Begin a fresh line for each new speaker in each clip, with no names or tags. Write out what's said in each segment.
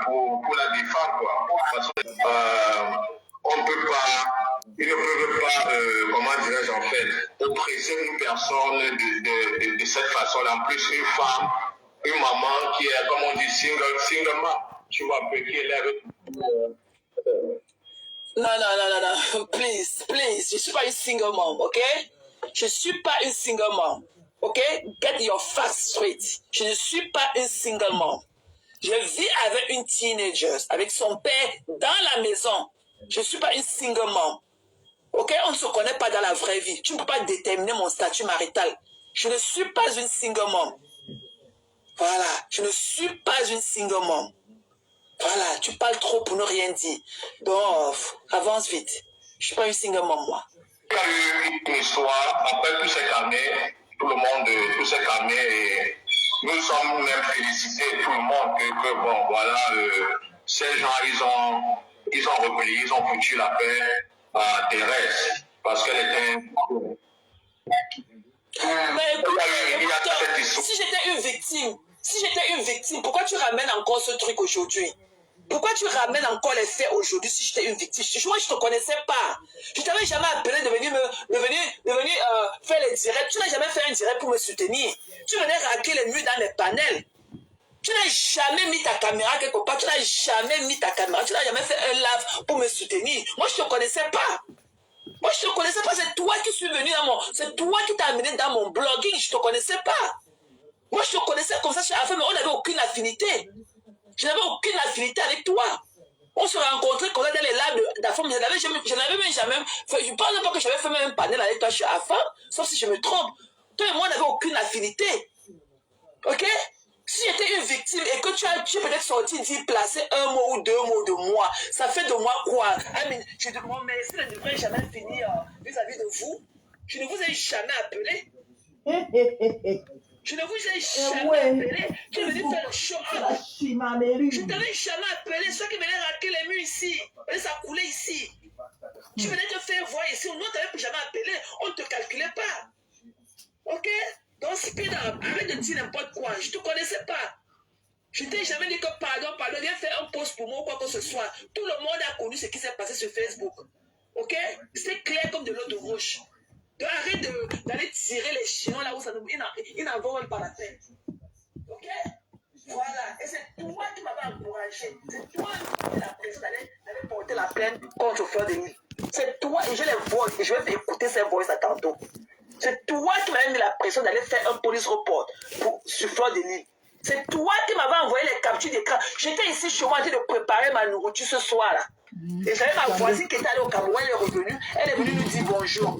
pour la défendre, quoi. Parce que, on ne peut pas, ils ne peuvent pas, comment dirais-je en fait, oppresser une personne de cette façon-là. En plus, une femme, une maman qui est, comme on dit, single mom, tu vois, qui est là avec...
Non, please, je suis pas une single mom, ok? Je suis pas une single mom, ok? Get your facts straight. Je ne suis pas une single mom. Je vis avec une teenager, avec son père dans la maison. Je ne suis pas une single mom. Ok, on ne se connaît pas dans la vraie vie. Tu ne peux pas déterminer mon statut marital. Je ne suis pas une single mom. Voilà, je ne suis pas une single mom. Voilà, tu parles trop pour ne rien dire. Donc, avance vite. Je ne suis pas une single mom, moi.
Il y a eu une histoire, après tout s'est calmé, tout le monde, tout s'est calmé et nous sommes même félicités, tout le monde, que bon, voilà, ces gens, ils ont replié, ils ont foutu la paix à Thérèse, parce qu'elle était...
Mais écoute, si j'étais une victime, pourquoi tu ramènes encore ce truc aujourd'hui? Pourquoi tu ramènes encore les faits aujourd'hui si j'étais une victime? Moi, je ne te connaissais pas. Je ne t'avais jamais appelé de venir faire les directs. Tu n'as jamais fait un direct pour me soutenir. Tu venais raquer les murs dans les panels. Tu n'as jamais mis ta caméra quelque part. Tu n'as jamais mis ta caméra. Tu n'as jamais fait un live pour me soutenir. Moi, je ne te connaissais pas. Moi, je ne te connaissais pas. C'est toi qui suis venu dans mon... C'est toi qui t'as amené dans mon blogging. Je ne te connaissais pas. Moi, je te connaissais comme ça chez Affaire, mais on n'avait aucune affinité. Je n'avais aucune affinité avec toi. On se rencontrait quand on était dans les lives d'Affaire, mais je n'avais même jamais fait... Je ne parle pas que j'avais fait même un panel avec toi chez Affaire, sauf si je me trompe. Toi et moi, on n'avait aucune affinité. Ok? Si j'étais une victime et que tu es peut-être sorti d'y placer un mot ou deux mots de moi, ça fait de moi quoi? Je te demande, mais ça ne devrait jamais finir vis-à-vis de vous. Je ne vous ai jamais appelé. Je ne vous ai jamais appelé. Tu es venu faire le show. Je ne t'avais jamais appelé. Ceux qui venaient raquer les murs ici. Ça coulait ici. Tu venais te faire voir ici. Nous, on ne t'avait jamais appelé. On ne te calculait pas. Ok? Donc, speed up. Arrête de dire n'importe quoi. Je ne te connaissais pas. Je ne t'ai jamais dit que pardon, viens faire un post pour moi ou quoi que ce soit. Tout le monde a connu ce qui s'est passé sur Facebook. Ok? C'est clair comme de l'eau de roche. Donc, arrête d'aller tirer les Chinois là où ça ne... Ils n'en vaut même pas la peine. Ok? Voilà. Et c'est toi qui m'avais encouragé. C'est toi qui m'avais la pression d'aller porter la plainte contre Fleur de Lys. C'est toi, et je les vois, et je vais écouter ces voix à tantôt. C'est toi qui m'avais mis la pression d'aller faire un police report sur Fleur de Lys. C'est toi qui m'avais envoyé les captures d'écran. J'étais ici chez moi en train de préparer ma nourriture ce soir-là. Et j'avais ma voisine qui était allée au Cameroun, elle est revenue. Elle est venue nous dire bonjour.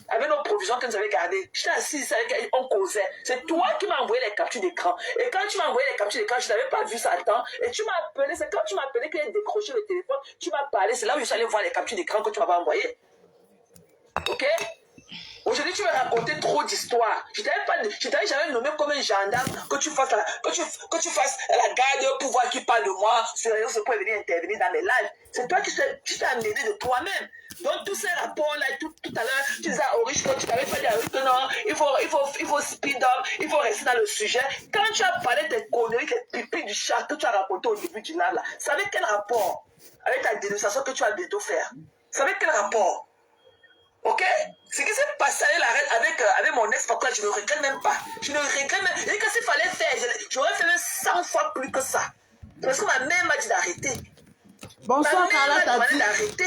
Avec nos provisions que nous avions gardées. J'étais assise avec elle, on causait. C'est toi qui m'as envoyé les captures d'écran. Et quand tu m'as envoyé les captures d'écran, je n'avais pas vu ça à temps. Et tu m'as appelé. C'est quand tu m'as appelé que j'ai décroché le téléphone. Tu m'as parlé. C'est là où je suis allé voir les captures d'écran que tu m'avais envoyées. Ok? Aujourd'hui, tu vas raconter trop d'histoires. Je t'avais jamais nommé comme un gendarme que tu fasses la garde pour voir qui parle de moi sur les réseaux pour venir intervenir dans mes lives. C'est toi qui t'es amené de toi-même. Donc, tous ces rapports-là, tout à l'heure, tu disais à Orish que tu t'avais pas dit à Orish que non, il faut speed up, il faut rester dans le sujet. Quand tu as parlé de tes conneries, tes pipis du chat que tu as raconté au début du live, là, ça avait quel rapport avec ta dénonciation que tu vas bientôt faire? Ça avait quel rapport? Ok? Ce qui s'est passé avec mon ex-papa, je ne regrette même pas. Je ne regrette même. Et que s'il fallait faire, j'aurais fait même 100 fois plus que ça. Parce que ma mère m'a dit d'arrêter.
Bonsoir, Carla, t'as dit
d'arrêter.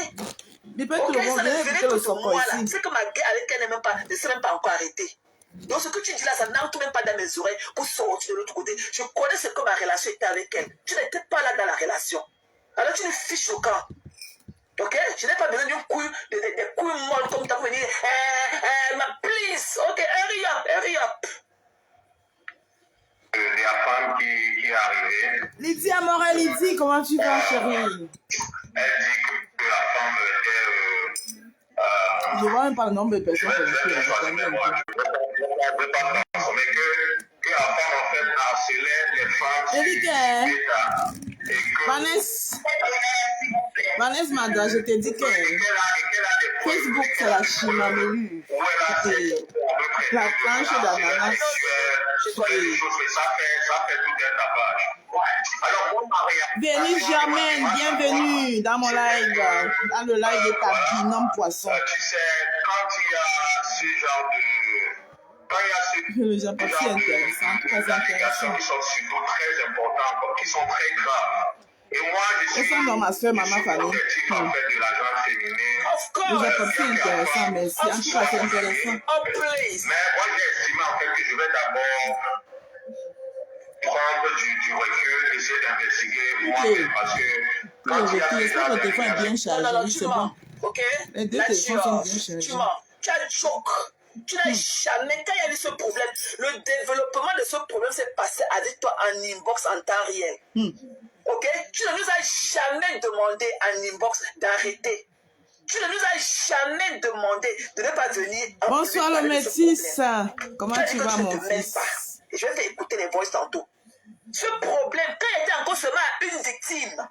Ok, ça ne venait que de moi là. C'est que ma guerre avec elle ne s'est même pas encore arrêtée. Donc ce que tu dis là, ça n'entre même pas dans mes oreilles pour sortir de l'autre côté. Je connais ce que ma relation était avec elle. Tu n'étais pas là dans la relation. Alors tu nous fiches au camp. Ok? Je n'ai pas besoin d'une couille, des couilles molles comme tu as venir. Please, ok, hurry up.
La femme qui est arrivée.
Lydie Amorel, Lydie, comment tu vas, chérie?
Elle dit que la femme était...
je vois même pas le nombre de personnes que
je vais choisir mes mots. Je ne veux pas transformer que la femme en fait harcelait les femmes.
Vanessa Mada, je t'ai dit que Facebook c'est la chimamelu. La planche d'ananas.
Ça fait tout un tapage. Alors, moi, ma réaction...
Bienvenue Germaine, bienvenue dans mon live, dans le live de ta binôme poisson.
Tu sais, quand il y a ce genre de... Quand il y a ce
J'ai pas si intéressant, très intéressant.
qui sont surtout très importantes, qui sont très graves. Et moi, je suis...
dans ma soeur, maman Fanny.
En fait, de la gente féminine.
Of course.
J'ai pas si intéressant, mais c'est en tout cas c'est intéressant.
Oh, please.
Mais moi, j'ai estimé en fait que je vais d'abord prendre du recul, essayer d'investiguer moi-même parce que quand il y a
J'espère que le téléphone est bien chargé,
tu
c'est bon.
mens. Ok?
Les deux
Là,
téléphones sont bien chargés.
tu mens. Tu as choc. Tu n'as jamais, quand il y a eu ce problème, le développement de ce problème s'est passé avec toi en inbox en temps réel. Ok? Tu ne nous as jamais demandé en inbox d'arrêter. Tu ne nous as jamais demandé de ne pas venir.
Bonsoir le métis. Comment tu vas mon fils?
Et je vais faire écouter les voix tantôt. Ce problème, quand j'étais encore seulement à une victime,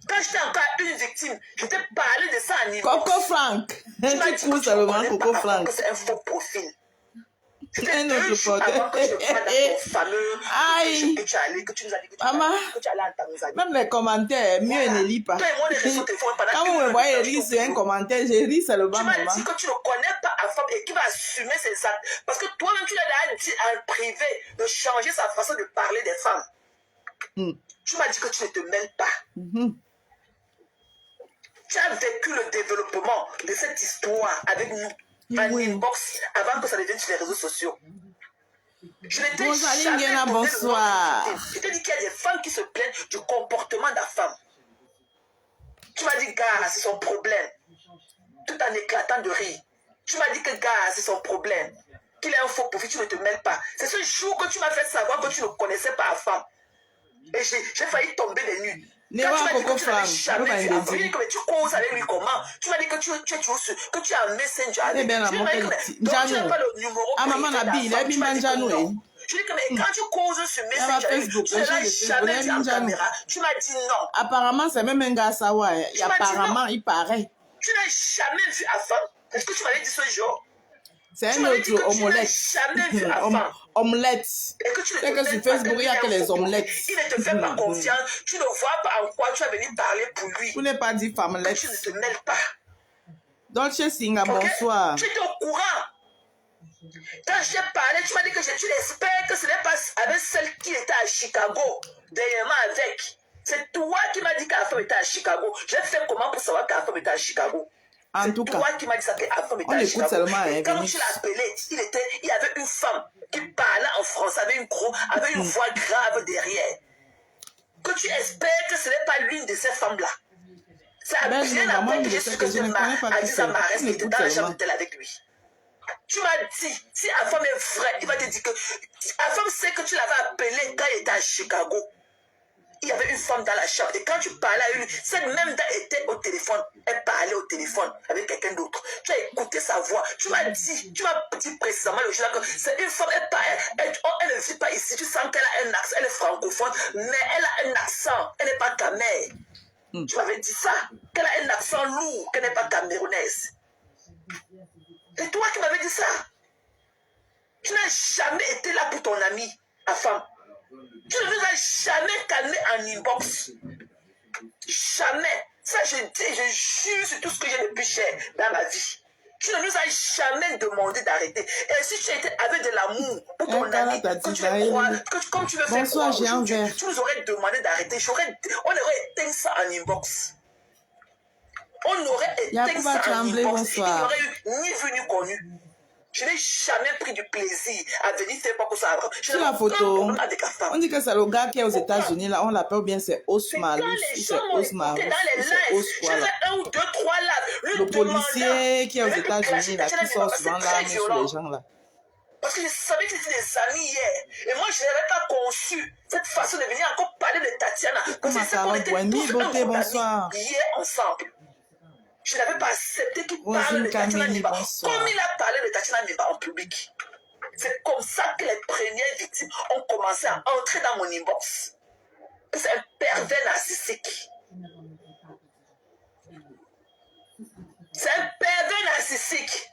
quand j'étais encore à une victime, je t'ai parlé de ça en inbox.
Coco Frank. Tu trouves seulement Coco Frank.
C'est un faux profil.
Un autre pote. Aïe. Maman, même les commentaires, mieux ne lis pas. Quand vous me voyez rire sur un commentaire, je ris seulement.
Tu m'as dit que tu ne connais pas la femme et qui va assumer ses actes. Parce que toi-même, tu l'as dit en privé de changer sa façon de parler des femmes. Tu m'as dit que tu ne te mêles pas. Tu as vécu le développement de cette histoire avec nous. En inbox avant que ça devienne sur les réseaux sociaux. Je ne t'ai jamais
bonsoir.
Je t'ai dit qu'il y a des femmes qui se plaignent du comportement de la femme. Tu m'as dit, gars, c'est son problème. Tout en éclatant de rire. Tu m'as dit que, gars, c'est son problème. Qu'il a un faux profil, tu ne te mêles pas. C'est ce jour que tu m'as fait savoir que tu ne connaissais pas la femme. Et j'ai failli tomber des nues. Quand tu m'as dit que tu n'avais jamais vu Avril, que tu causes avec lui comment? Tu m'as dit que tu es toujours sûr, que tu as un messenger avec lui. Donc tu n'as pas le numéro.
Ah, maman Nabi, il a mis Manjano.
Je dis que mais quand tu causes sur messenger avec lui, tu ne l'as jamais vu en caméra. Tu m'as dit non.
Apparemment, c'est même un gars Sawa. Apparemment, il paraît.
Tu n'as jamais vu la femme. Est-ce que tu m'avais dit ce jour?
C'est un autre omelette. Omelette. C'est que sur Facebook, il n'y a que les omelettes.
Il ne te fait pas confiance. Tu ne vois pas en quoi tu as venu parler pour lui.
Vous n'avez pas dit femmelette.
Tu ne te mêles pas.
Dolce Singa, bonsoir.
Tu étais au courant. Quand je t'ai parlé, tu m'as dit que tu l'espères que ce n'est pas avec celle qui était à Chicago, dernièrement avec. C'est toi qui m'as dit que la femme était à Chicago. J'ai fait comment pour savoir que la femme était à Chicago?
En tout cas,
toi qui m'as dit ça que la femme était à Chicago. Et quand tu l'as appelé, il y avait une femme qui parlait en français avec une voix grave derrière. Que tu espères que ce n'est pas l'une de ces femmes-là. C'est bien après que j'ai su que c'est Adisa Marès qui était dans la chambre d'hôtel avec lui. Tu m'as dit, si la femme est vraie, il va te dire que la femme sait que tu l'avais appelée quand il était à Chicago. Il y avait une femme dans la chambre. Et quand tu parlais à lui, cette même dame était au téléphone. Elle parlait au téléphone avec quelqu'un d'autre. Tu as écouté sa voix. Tu m'as dit précisément le jour là que c'est une femme. Elle ne vit pas ici. Tu sens qu'elle a un accent. Elle est francophone, mais elle a un accent. Elle n'est pas camère. Tu m'avais dit ça. Qu'elle a un accent lourd. Qu'elle n'est pas camerounaise. C'est toi qui m'avais dit ça. Tu n'as jamais été là pour ton ami, la femme. Tu ne nous as jamais calmé en inbox. Jamais. Ça, je dis, je jure sur tout ce que j'ai de plus cher dans ma vie. Tu ne nous as jamais demandé d'arrêter. Et si tu étais avec de l'amour pour ton ami, que tu veux croire, comme tu veux faire croire aujourd'hui, tu nous aurais demandé d'arrêter. On aurait éteint ça en inbox. On aurait éteint ça en inbox. Il n'y aurait eu ni vu ni connu. Je n'ai jamais pris du plaisir à venir faire quoi que ça.
Sur la photo, on dit que c'est le gars qui est aux États-Unis, là, on l'appelle bien, c'est Osmarus. C'est Osmarus. C'est Osmarus. Le policier qui est aux États-Unis, là, qui sort souvent là, sur les gens, là.
Parce que je savais que c'était des amis hier. Et moi, je n'avais pas conçu cette façon de venir encore parler de Tatiana. Parce que c'est qu'on était tous hier ensemble. Je n'avais pas accepté qu'il parle de Tatiana Miba comme il a parlé de Tatiana Miba en public. C'est comme ça que les premières victimes ont commencé à entrer dans mon inbox. C'est un pervers narcissique. C'est un pervers narcissique.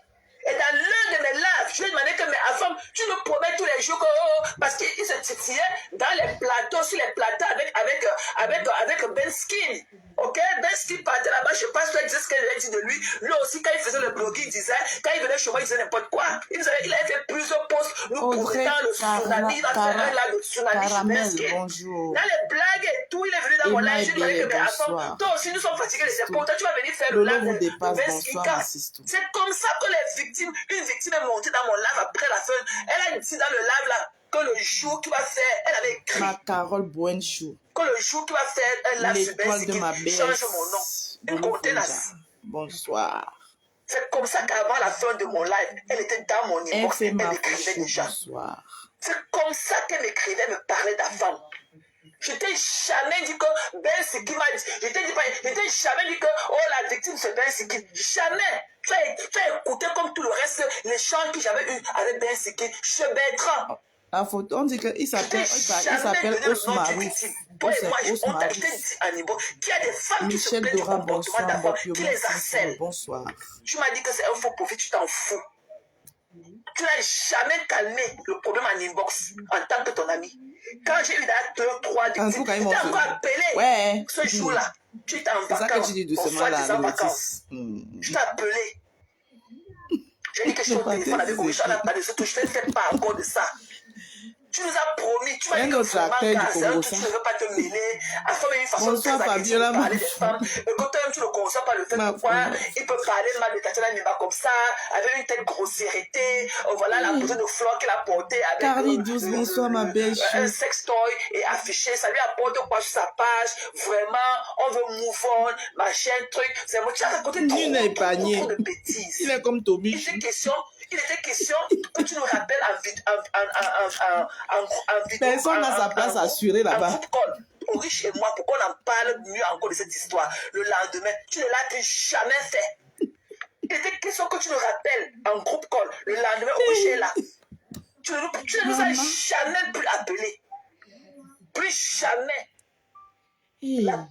Et dans l'un de mes lives, Je lui ai demandé que, mais avant, tu nous promets tous les jours que, parce qu'il se titillait dans les plateaux, sur les plateaux avec Ben Skin. Ok, Ben Skin partait là-bas, je pense que tu disais ce qu'elle avait dit de lui. Lui aussi, quand il faisait le blogging, il disait, quand il venait chez moi, il disait n'importe quoi. Il avait fait plusieurs posts, nous promettant le tsunami, il va faire un live de tsunami chez Ben Skin.
Bonjour.
Dans les blagues et tout, il est venu dans mon live, je lui ai dit que, mais attends, toi aussi, nous sommes fatigués de ces posts, toi, tu vas venir faire le live de Ben Skin. C'est comme ça que les victimes, une victime est montée dans mon live après la fin. Elle a dit dans le live là, que le jour qu'il va faire, elle avait écrit.
Ma Carole Buenchou.
Que le jour qu'il va faire un live sur Ben Skin, change mon nom. Une contenance.
Bonsoir.
C'est comme ça qu'avant la fin de mon live, elle était dans mon inbox, elle m'écrivait déjà.
Bonsoir.
C'est comme ça qu'elle m'écrivait, me parlait de la femme. Je t'ai jamais dit que Ben Siki m'a dit. Je t'ai jamais dit que la victime c'est Ben Siki. Jamais. Tu as écouté comme tout le reste l'échange que j'avais eu avec Ben Siki. Je Bertrand.
La photo, on dit qu'il s'appelle Osmarous.
Toi et moi, on t'a dit à niveau qu'il y a des femmes qui se plaignent du comportement d'avant, qui les harcèlent.
Bonsoir.
Tu m'as dit que c'est un faux profit, tu t'en fous. Tu n'as jamais calmé le problème en inbox en tant que ton ami. Quand j'ai eu deux, trois victimes, tu t'es encore appelé ce jour-là. Tu t'es en vacances.
C'est ça que tu dis doucement là,
je t'ai appelé. J'ai dit que je suis au téléphone avec Orisha, on n'a pas de ce tout. Je ne fais pas encore de ça. Tu nous as promis, tu m'as dit que vraiment, tu ne veux pas te mêler, à faire une façon très agressive de parler des femmes. Et quand toi-même, tu ne consens pas le fait de quoi il peut parler mal de Tatiana Nimba comme ça, avec une telle grossièreté, voilà la bouteille de fleurs qu'elle a portée avec un sextoy et affiché, ça lui apporte quoi sur sa page, vraiment, on veut move on, machin, truc, c'est moi, tu as raconté trop de bêtises.
Il est comme Toby.
Il était question que tu nous rappelles en vidéo.
Personne n'a sa place assurée là-bas.
Ori chez moi pour qu'on en parle mieux encore de cette histoire. Le lendemain, tu ne l'as jamais fait. Il était question que tu nous rappelles en groupe call. Le lendemain, Ori est là. Tu ne nous as jamais plus appelé. Plus jamais.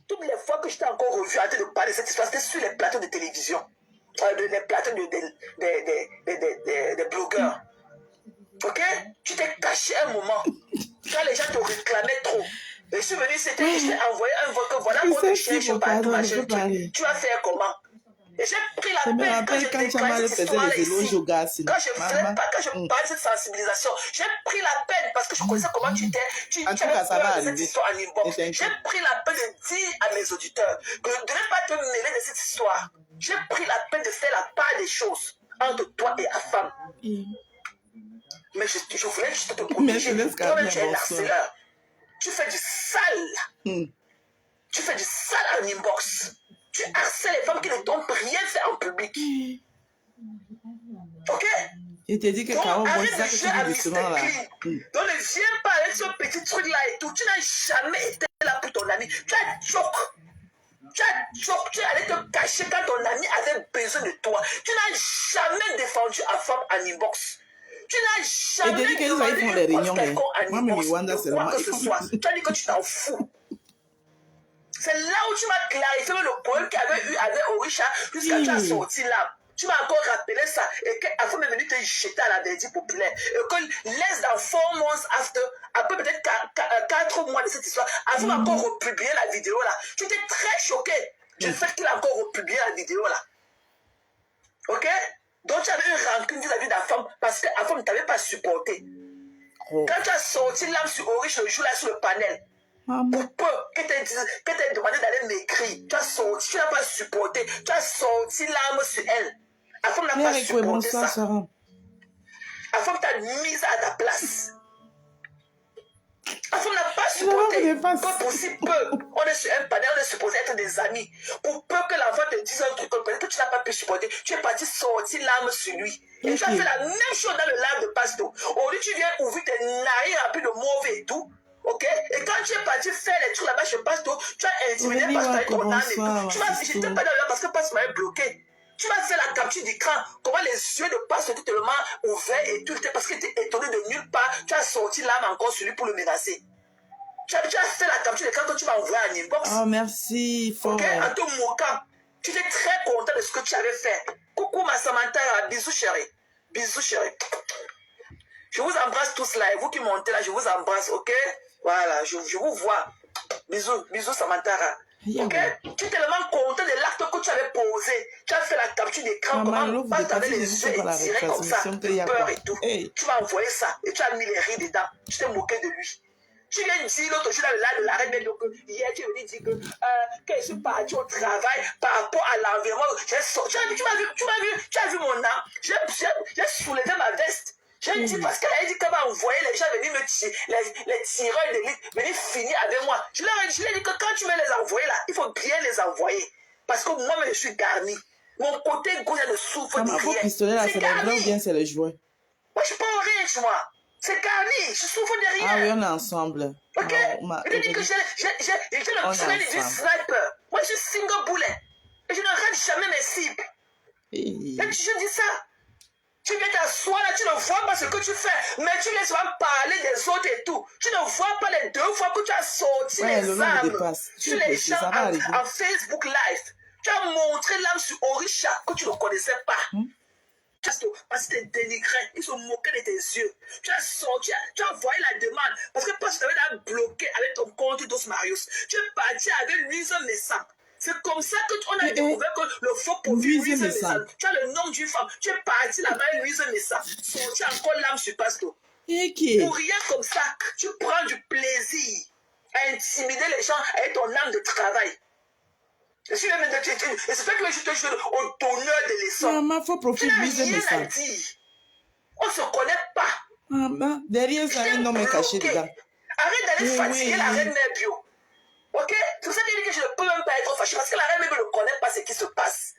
Toutes les fois que je t'ai encore revu en train de parler de cette histoire, c'était sur les plateaux de télévision. Les plateaux des blogueurs. Ok? Tu t'es caché un moment. Quand les gens te réclamaient trop. Et je suis venu, c'était que je t'ai envoyé un vote que voilà qu'on te cherche partout, machin. Tu vas faire comment? Et j'ai pris la peine quand je déclarais cette histoire-là ici. Quand je parlais de cette sensibilisation, j'ai pris la peine parce que je connaissais comment tu avais peur de cette histoire en inbox. J'ai pris la peine de dire à mes auditeurs que je ne devais pas te mêler de cette histoire. J'ai pris la peine de faire la part des choses entre toi et la femme. Mais je voulais juste te protéger. Toi-même, tu es un harceleur. Tu fais du sale. Tu fais du sale en inbox. Tu harcèles les femmes qui ne t'ont rien fait en public. Ok?
Il te dit que Caro, c'est ça que tu dis doucement là.
Donc ne viens pas avec ce petit truc là et tout. Tu n'as jamais été là pour ton ami. Tu as choqué. Tu es allé te cacher quand ton ami avait besoin de toi. Tu n'as jamais défendu la femme en inbox. Tu n'as jamais
demandé quelqu'un en inbox
de quoi que ce soit. Tu as dit que tu t'en fous. C'est là où tu m'as clarifié le problème qu'il y avait eu avec Orisha jusqu'à tu as sorti là. Tu m'as encore rappelé ça et qu'Afam est venu te jeter à la verdure populaire. Et que less than 4 months after, après peut-être 4 mois de cette histoire, Afam a encore republié la vidéo là. Tu étais très choqué du fait qu'il a encore republié la vidéo là. Ok? Donc tu avais une rancune vis-à-vis d'Afam parce qu'Afam ne t'avait pas supporté. Quand tu as sorti l'âme sur Orish le jour là sur le panel, pour peu que t'aies demandé d'aller m'écrire, tu as sorti, tu n'as pas supporté, tu as sorti l'âme sur elle. Afin n'a pas supporté ça. Afin t'a mise à ta place. Afin n'a pas supporté. Que pour si peu, on est sur un panel, on est supposé être des amis. Pour peu que l'enfant te dise un truc que tu n'as pas pu supporter, tu es parti sortir l'âme sur lui. Et tu as fait la même chose dans le live de Pasto. Aujourd'hui, tu viens ouvrir tes narines remplis de mauvais et tout. Ok? Et quand tu es parti faire les trucs là-bas, je passe tout, tu as intimidé Pasto avec ton âme et tout. Tu m'as j'étais pas là parce que Pasto m'avait bloqué. Tu m'as fait la capture d'écran. Comment les yeux de Pasto étaient tellement ouverts et tout, parce qu'il était étonné de nulle part. Tu as sorti l'âme encore sur lui pour le menacer. Tu as fait la capture d'écran que tu m'as envoyé en inbox.
Oh, merci, fort.
Ok? En te moquant. Tu étais très content de ce que tu avais fait. Coucou ma Samantha, bisous chérie. Bisous, chérie. Je vous embrasse tous là. Et vous qui montez là, je vous embrasse, ok? Voilà, je vous vois. Bisous, bisous, Samantara. Ok? Tu es tellement content de l'acte que tu avais posé. Tu as fait la capture d'écran. Comment pas t'avais les yeux étirés comme ça, de peur et tout. Hey. Tu m'as envoyé ça et tu as mis les rires dedans. Tu t'es moqué de lui. Tu viens dire l'autre jour là de l'arrêt, mais donc hier tu es venu dire que je suis parti au travail par rapport à l'environnement. Tu as vu mon âme. J'ai soulevé ma veste. J'ai dit parce qu'elle a dit qu'elle va envoyer les gens venir me tirer, les tireurs d'élite, venir finir avec moi. Je leur ai dit que quand tu veux les envoyer là, il faut bien les envoyer. Parce que moi, je suis garni. Mon côté gauche ne souffre de rien.
Vos pistolets là, c'est le vrai ou bien c'est le jouet?
Moi, je suis pas riche, moi. C'est garni, je souffre de rien.
Ah oui, on est ensemble.
Ok? Je dis que j'ai le train du sniper. Moi, je suis single bullet. Et je ne rate jamais mes cibles. Et je dis ça. Tu viens t'asseoir là, tu ne vois pas ce que tu fais, mais tu laisses parler des autres et tout. Tu ne vois pas les 2 fois que tu as sorti les armes sur les gens en Facebook Live. Tu as montré l'âme sur Orisha que tu ne connaissais pas. Parce que tu t'es dénigré, ils se moquaient de tes yeux. Tu as sorti, tu as envoyé la demande. Parce que tu t'avais bloqué avec ton compte Dos Marius. Tu es parti avec Louise Messant. C'est comme ça qu'on a découvert que le faux profil Louise Messant. Tu as le nom d'une femme. Tu es parti là-bas avec Louise Messant. Sorti encore l'âme sur Pasto. Pour rien comme ça, tu prends du plaisir à intimider les gens avec ton âme de travail. Et c'est fait que je te jure au donneur de leçons.
Maman, faut profiter de Louise Messant.
On ne se connaît pas.
Maman, derrière ça, un homme est caché dedans.
Arrête d'aller fatiguer la reine mère bio. Ok? C'est pour ça que je ne peux même pas être fâché parce que la reine mère bio ne connaît pas ce qui se passe.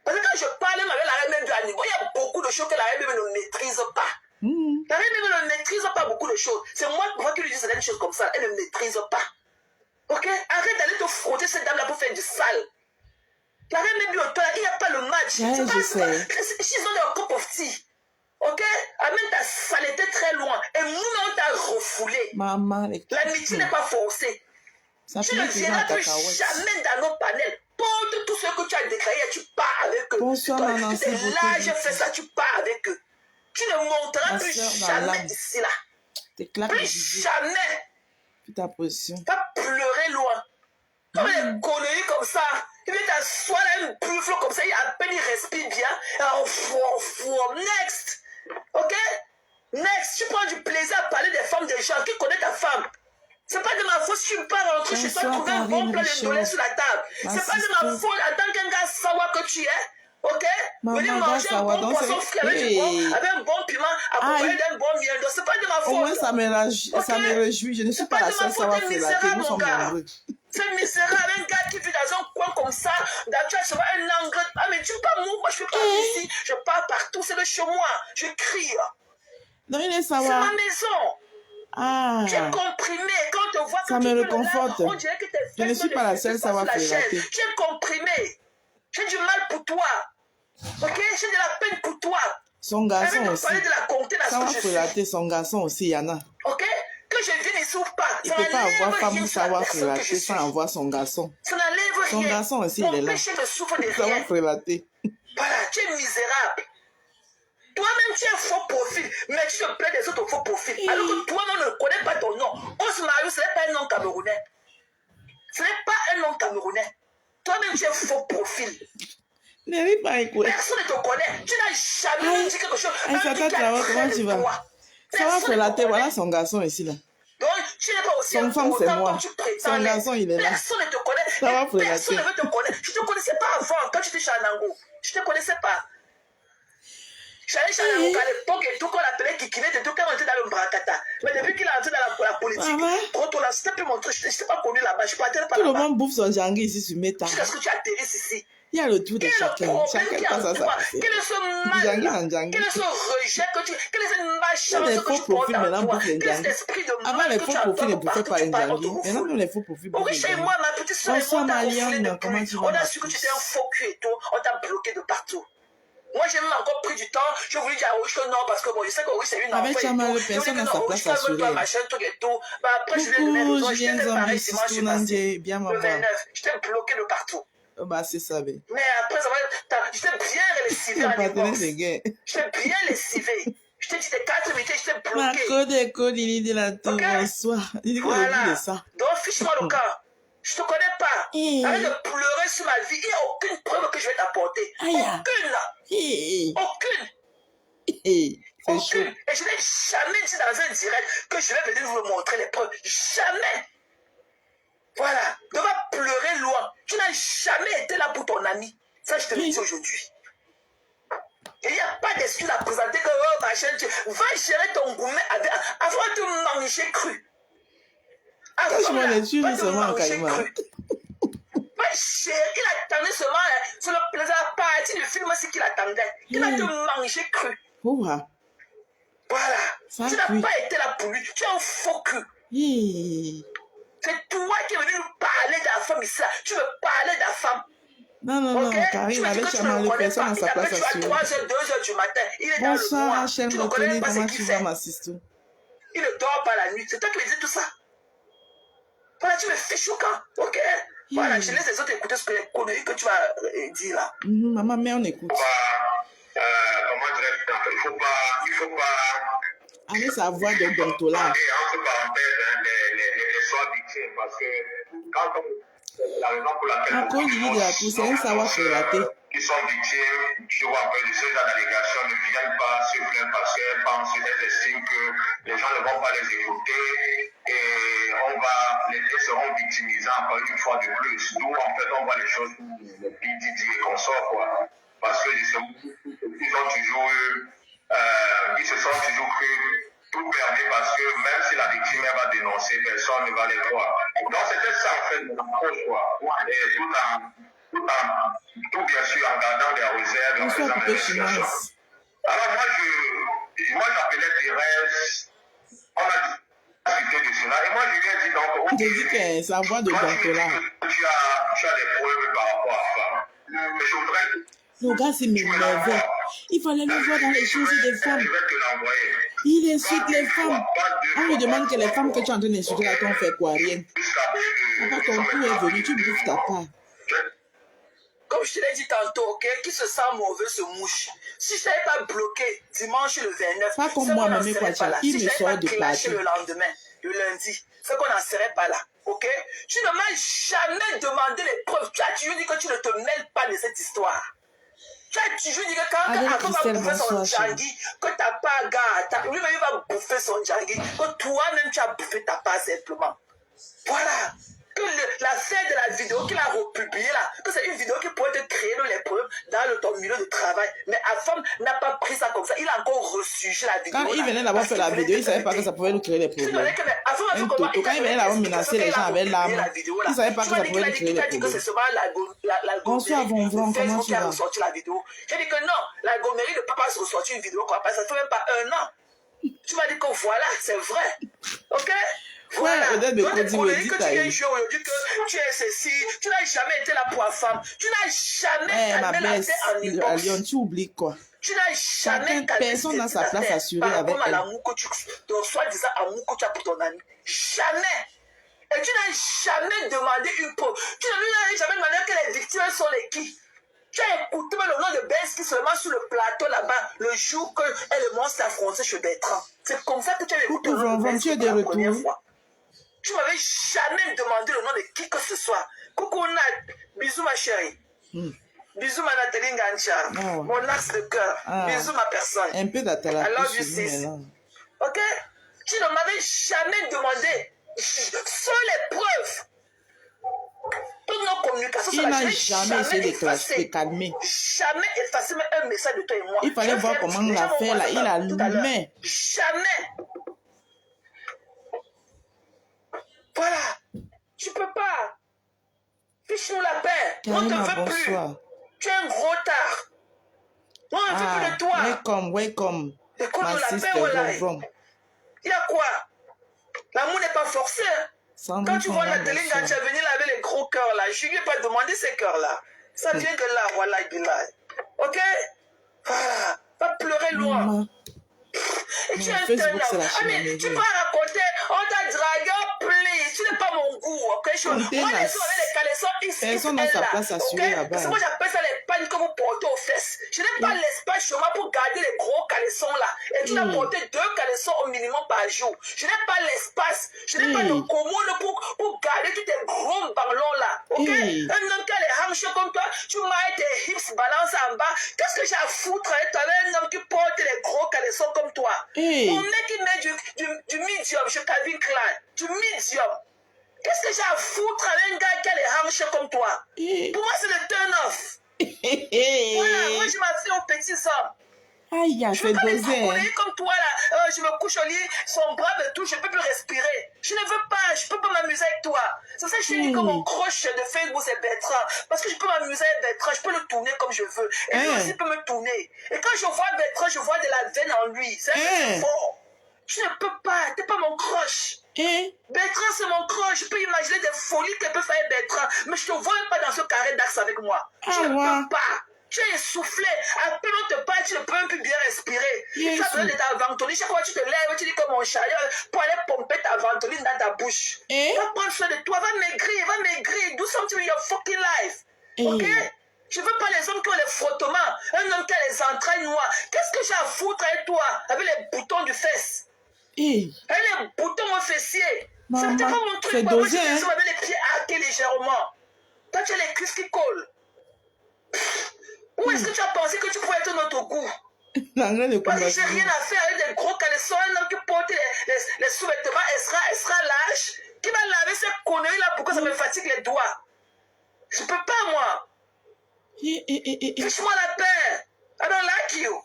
Parce que quand je parle même avec la reine mère bio à niveau, il y a beaucoup de choses que la reine mère bio ne maîtrise pas. La reine mère bio ne maîtrise pas beaucoup de choses. C'est moi qui lui dis certaines choses comme ça. Elle ne maîtrise pas. Ok? Arrête d'aller te frotter cette dame-là pour faire du sale. La reine mère bio, il n'y a pas le match.
Je sais.
She's not a cup of tea. Ok? Amène ta saleté très loin. Et nous, on t'a refoulé.
Maman,
l'amitié n'est pas forcée. Tu ne viendras plus jamais dans nos panels. Porte tout ce que tu as déclaré, tu pars avec eux.
Bonsoir, maman.
Tu es là, j'ai fait ça, tu pars avec eux. Tu ne monteras plus jamais d'ici là. Plus jamais.
Puis ta position.
Va pleurer loin. Comme les conneries comme ça. Il vient t'asseoir là, un buffle comme ça, à peine il respire bien. Next. Ok? Next, tu prends du plaisir à parler des femmes des gens. Qui connaît ta femme? C'est pas de ma faute si tu pars rentrer chez toi, trouver un bon plat de dollar sur la table. C'est pas de ma faute en tant qu'un gars sawa que tu es. Ok? Venir manger un bon poisson frit avec un bon piment, accompagné d'un bon miel. C'est pas de ma faute.
Au moins, ça me réjouit. Je ne suis pas la seule sawa frélatée. Nous sommes nombreux.
C'est misérable, un gars qui vit dans un coin comme ça, tu as souvent un engrais. Ah, mais tu peux pas mourir, moi je peux pas ici. Je pars partout, c'est le chez moi. Je crie.
Non, il est sawa.
C'est ma maison.
Ah.
Tu es comprimé. Quand on te voit que
ça
tu
me
peux
réconforte.
on dirait que tes
je ne suis pas la seule sawa frélatée.
Tu es comprimé. J'ai du mal pour toi. Ok? J'ai de la peine pour toi.
Son garçon aussi.
Sawa
frélatée, son garçon aussi, il y en a.
Ok? Que je vienne ici ou pas.
Il ne peut pas avoir femme ou savoir frélater sans avoir son garçon.
Ça n'enlève rien.
Son garçon aussi, il est là. Savoir frélater.
Voilà, tu es misérable. Toi-même, tu es un faux profil, mais tu te plais des autres faux profils. Alors que toi-même ne connais pas ton nom. Os Marius, ce n'est pas un nom camerounais. Ce n'est pas un nom camerounais. Toi-même, tu es un faux profil.
N'arrive pas à écouter.
Personne ne te connaît. Tu n'as jamais dit quelque chose.
Comment tu vas? Ça va frélater, voilà son garçon ici là.
Donc, tu n'es pas aussi
son femme, c'est moi. Son garçon, il est là.
Personne ne te connaît.
Ça va frélater.
Personne ne veut te connaître. Je ne te connaissais pas avant, quand tu étais chez Anango. Je ne te connaissais pas. J'allais chez Anango à l'époque et tout, qu'on l'appelait Kikinet et tout, quand on était dans le Brakata. Mais depuis qu'il est entré dans la politique, quand on a c'était plus mon truc, je ne t'ai pas connu là-bas. Je ne partais pas là-bas.
Tout le monde bouffe son jangui ici sur Meta.
Jusqu'à ce que tu atterrisses ici.
Il y a le tour de chacun. Chacun passe à sa.
Quel est ce mal? Quel est ce rejet que tu. Quel est ce machin que tu portes en toi? Quel est cet esprit de mal?
Avant, les faux profils ne bouffaient pas un jangui. Maintenant, nous, les faux profils bouffent.
Oui, chez moi, ma petite soeur, on a su que tu étais un faux cul et tout. On t'a bloqué de partout. Moi, j'ai même encore pris du temps. Je voulais dire à Oris que non, parce que bon, je sais que Oris, c'est une enfant.
Avec Chama, le personne a sa place assurée.
Après, je vais donner raison.
Je viens de pareil dimanche.
le 29. J'étais bloqué de partout.
Bah, c'est ça, mais.
Mais après, je t'ai bien lessivé à l'époque. Je t'ai bien lessivé. Je t'ai dit des 4 minutes, je t'ai bloqué.
Il dit la tour, bonsoir. Il dit
voilà.
ça.
Donc, fiche-moi le cas. Je te connais pas. Arrête de pleurer sur ma vie. Il n'y a aucune preuve que je vais t'apporter. Aucune. Aucune. Aucune. Et je n'ai jamais dit dans un direct que je vais venir vous montrer les preuves. Jamais. Voilà. Ne va pleurer loin. Tu n'as jamais été là pour ton ami. Ça, je te le dis aujourd'hui. Il n'y a pas d'excuse à présenter que oh, ma chaîne, va gérer ton gourmet avant de manger cru.
Je m'en ai tué seulement en caïman.
Ma chérie, il attendait seulement sur le plaisir à partir du film, c'est qu'il attendait. Il a te manger cru. Voilà. Tu n'as pas été là pour lui. Tu es un faux cul. C'est toi qui es venu nous parler de la femme ici. Tu veux parler de la femme.
Non, Karine, avec Chaman, personne à sa place à suivre.
3h, 2h du matin. Il est
bonsoir,
dans le
Hachem, Rotoni, comment tu vas, ma sister?
Il ne dort pas la nuit. C'est toi qui me dis tout ça. Voilà, tu me fais choquant. Ok? Voilà, je laisse les autres écouter ce que les conneries que tu vas dire là.
Maman, mais on écoute.
Comment dirais-je? Il faut pas.
Avec sa voix de Bentola.
Entre parenthèses, les soins victimes, parce que quand la raison pour laquelle
encore une idée de la pousse, c'est un savoir relater.
Qui sont victimes, tu vois, un peu de ces allégations ne viennent pas se plaindre parce qu'elles pensent, elles estiment que les gens ne vont pas les écouter et elles seront victimisées encore une fois de plus. D'où en fait on voit les choses les PDD et consorts, quoi. Parce que justement, ils se sont toujours cru tout permis parce que même si la victime elle va dénoncer, personne ne va les croire. Donc c'était ça en fait mon approche, quoi. Et tout bien sûr en gardant des réserves, en faisant des investigations. Alors moi j'appelais Thérèse, on a discuté de cela et moi je lui ai dit donc.
J'ai dit que sa voix de Bentola.
Tu as des preuves par rapport à ça. Mais je voudrais.
Le gars s'est m'énervé. Il fallait le voir dans les choses des femmes. Il insulte les femmes. On lui demande que les femmes que tu es en train d'insulter là, t'ont fait quoi? Rien. Papa, ton coup est venu, tu bouffes ta part.
Comme je te l'ai dit tantôt, ok, qui se sent mauvais se mouche. Si je n'avais pas bloqué dimanche le 29,
pas comme moi, Mamie Kwacha, il me sort de parti.
Le lendemain, le lundi, c'est qu'on n'en serait pas là, ok? Tu ne m'as jamais demandé les preuves. Tu as toujours dit que tu ne te mêles pas de cette histoire. Tu as toujours dit que quand Ako va bouffer son djangui, que ta part gars, lui-même il va bouffer son djangui, que toi-même tu as bouffé ta part simplement. Voilà. Que l'affaire de la vidéo qu'il a republiée là, que c'est une vidéo qui pourrait te créer les preuves dans ton milieu de travail. Mais Afam n'a pas pris ça comme ça. Il a encore reçu la vidéo.
Quand il venait d'avoir fait la vidéo, il ne savait pas que ça pouvait nous créer des problèmes. Quand il venait d'avoir menacé les gens avec l'arme, il ne savait pas que ça pouvait nous créer des problèmes. Bonsoir, Vonvon, comment tu vas?
J'ai dit que non, la gommerie ne peut pas se ressortir une vidéo quoi, parce que ça ne fait même pas 1 an. Tu m'as dit que voilà, c'est vrai. Ok? Voilà. Donc, les conneries que tu viens jouer aujourd'hui, que tu es ceci, tu n'as jamais été là pour la femme. Tu n'as jamais
ma belle, à Lyon, tu oublies quoi?
Tu n'as jamais
personne n'a sa place assurée avec elle.
L'amour que tu reçois, disant amour que tu as pour ton ami. Jamais. Et tu n'as jamais demandé une preuve. Tu n'as jamais demandé que les victimes sont les qui. Tu as écouté le nom de Benski seulement sur le plateau là-bas, le jour que elle et moi s'est affronté chez Bertrand. C'est comme ça que tu as écouté le nom de Benski pour la première fois. Tu m'avais jamais demandé le nom de qui que ce soit. Coucou Nat, bisous ma chérie. Bisous ma Nathalie Ngancha. Mon axe de cœur. Bisous ma personne.
Un peu d'atala.
I love you sis. Ok? Tu ne m'avais jamais demandé. Sur les preuves. Toutes nos communications
il n'a jamais essayé de calmer.
Jamais effacé un message de toi et moi.
Il fallait voir comment on l'a fait là. Il allumait.
Jamais. Voilà. Tu peux pas. Fiche-nous la paix. On ne te veut plus. Tu es un gros tard. On ne veut plus de toi.
Welcome.
Écoute-nous la paix, voilà. Il y a quoi? L'amour n'est pas forcé. Quand tu vois Nathalie Ngancha venir là avec les gros cœurs là, je ne lui ai pas demandé ces cœurs là. Ça vient de là, voilà, ok? Voilà. Va pleurer loin. Et tu es un tenant. Ah mais tu vas raconter, on t'a dragué, please. Tu n'es pas mon goût, ok? Moi, les hommes avec les caleçons, ils
Personne n'a sa place assurée là-bas.
Parce que moi, j'appelle ça les pannes que vous portez aux fesses. Je n'ai pas l'espace chez moi pour garder les gros caleçons là. Et tu dois porter 2 caleçons au minimum par jour. Je n'ai pas l'espace. Je n'ai pas de commode pour garder tous tes gros ballons là. Ok? Un homme qui a les hanches comme toi, tu mailles tes hips balance en bas. Qu'est-ce que j'ai à foutre avec toi, un homme qui porte les gros caleçons comme toi? Mon mec, il met du medium chez Calvin Klein. Du medium. Qu'est-ce que j'ai à foutre avec un gars qui a les hanches comme toi? Pour moi, c'est le turn-off. Voilà, moi, je m'affais aux petits hommes.
Aïe,
je veux pas les
dosé,
comme toi là. Je me couche au lit, son bras me touche, je ne peux plus respirer. Je ne veux pas, je ne peux pas m'amuser avec toi. C'est pour ça que je te dis que mon crush de Facebook c'est Bertrand. Parce que je peux m'amuser avec Bertrand, je peux le tourner comme je veux. Et lui aussi peut me tourner. Et quand je vois Bertrand, je vois de la veine en lui. C'est fort. Je ne peux pas, t'es pas mon crush. Bertrand, c'est mon crush. Je peux imaginer des folies qu'elle peut faire Bertrand. Mais je ne te vois pas dans ce carré d'axe avec moi. Je ne peux pas. Tu es essoufflé. À peine on te parle, tu ne peux même plus bien respirer. Tu as besoin de ta ventoline. Chaque fois que tu te lèves, tu dis que mon chariot pour aller pomper ta ventoline dans ta bouche. Va prendre soin de toi. Va maigrir. Do something with your fucking life. Ok? Je veux pas les hommes qui ont les frottements. Un homme qui a les entrailles noires. Qu'est-ce que j'ai à foutre avec toi? Avec les boutons du fesse. Avec les boutons au fessier. Ça n'était pas mon truc. Moi, je suis avec les pieds arqués légèrement. Toi, tu as les cuisses qui collent. Où est-ce que tu as pensé que tu pouvais être notre goût? Parce que j'ai rien à faire avec des gros caleçons, un homme qui porte les sous-vêtements extra large, qui va laver ces conneries-là pour que ça me fatigue les doigts. Je peux pas, moi. Fiche-moi la paix. I don't like you.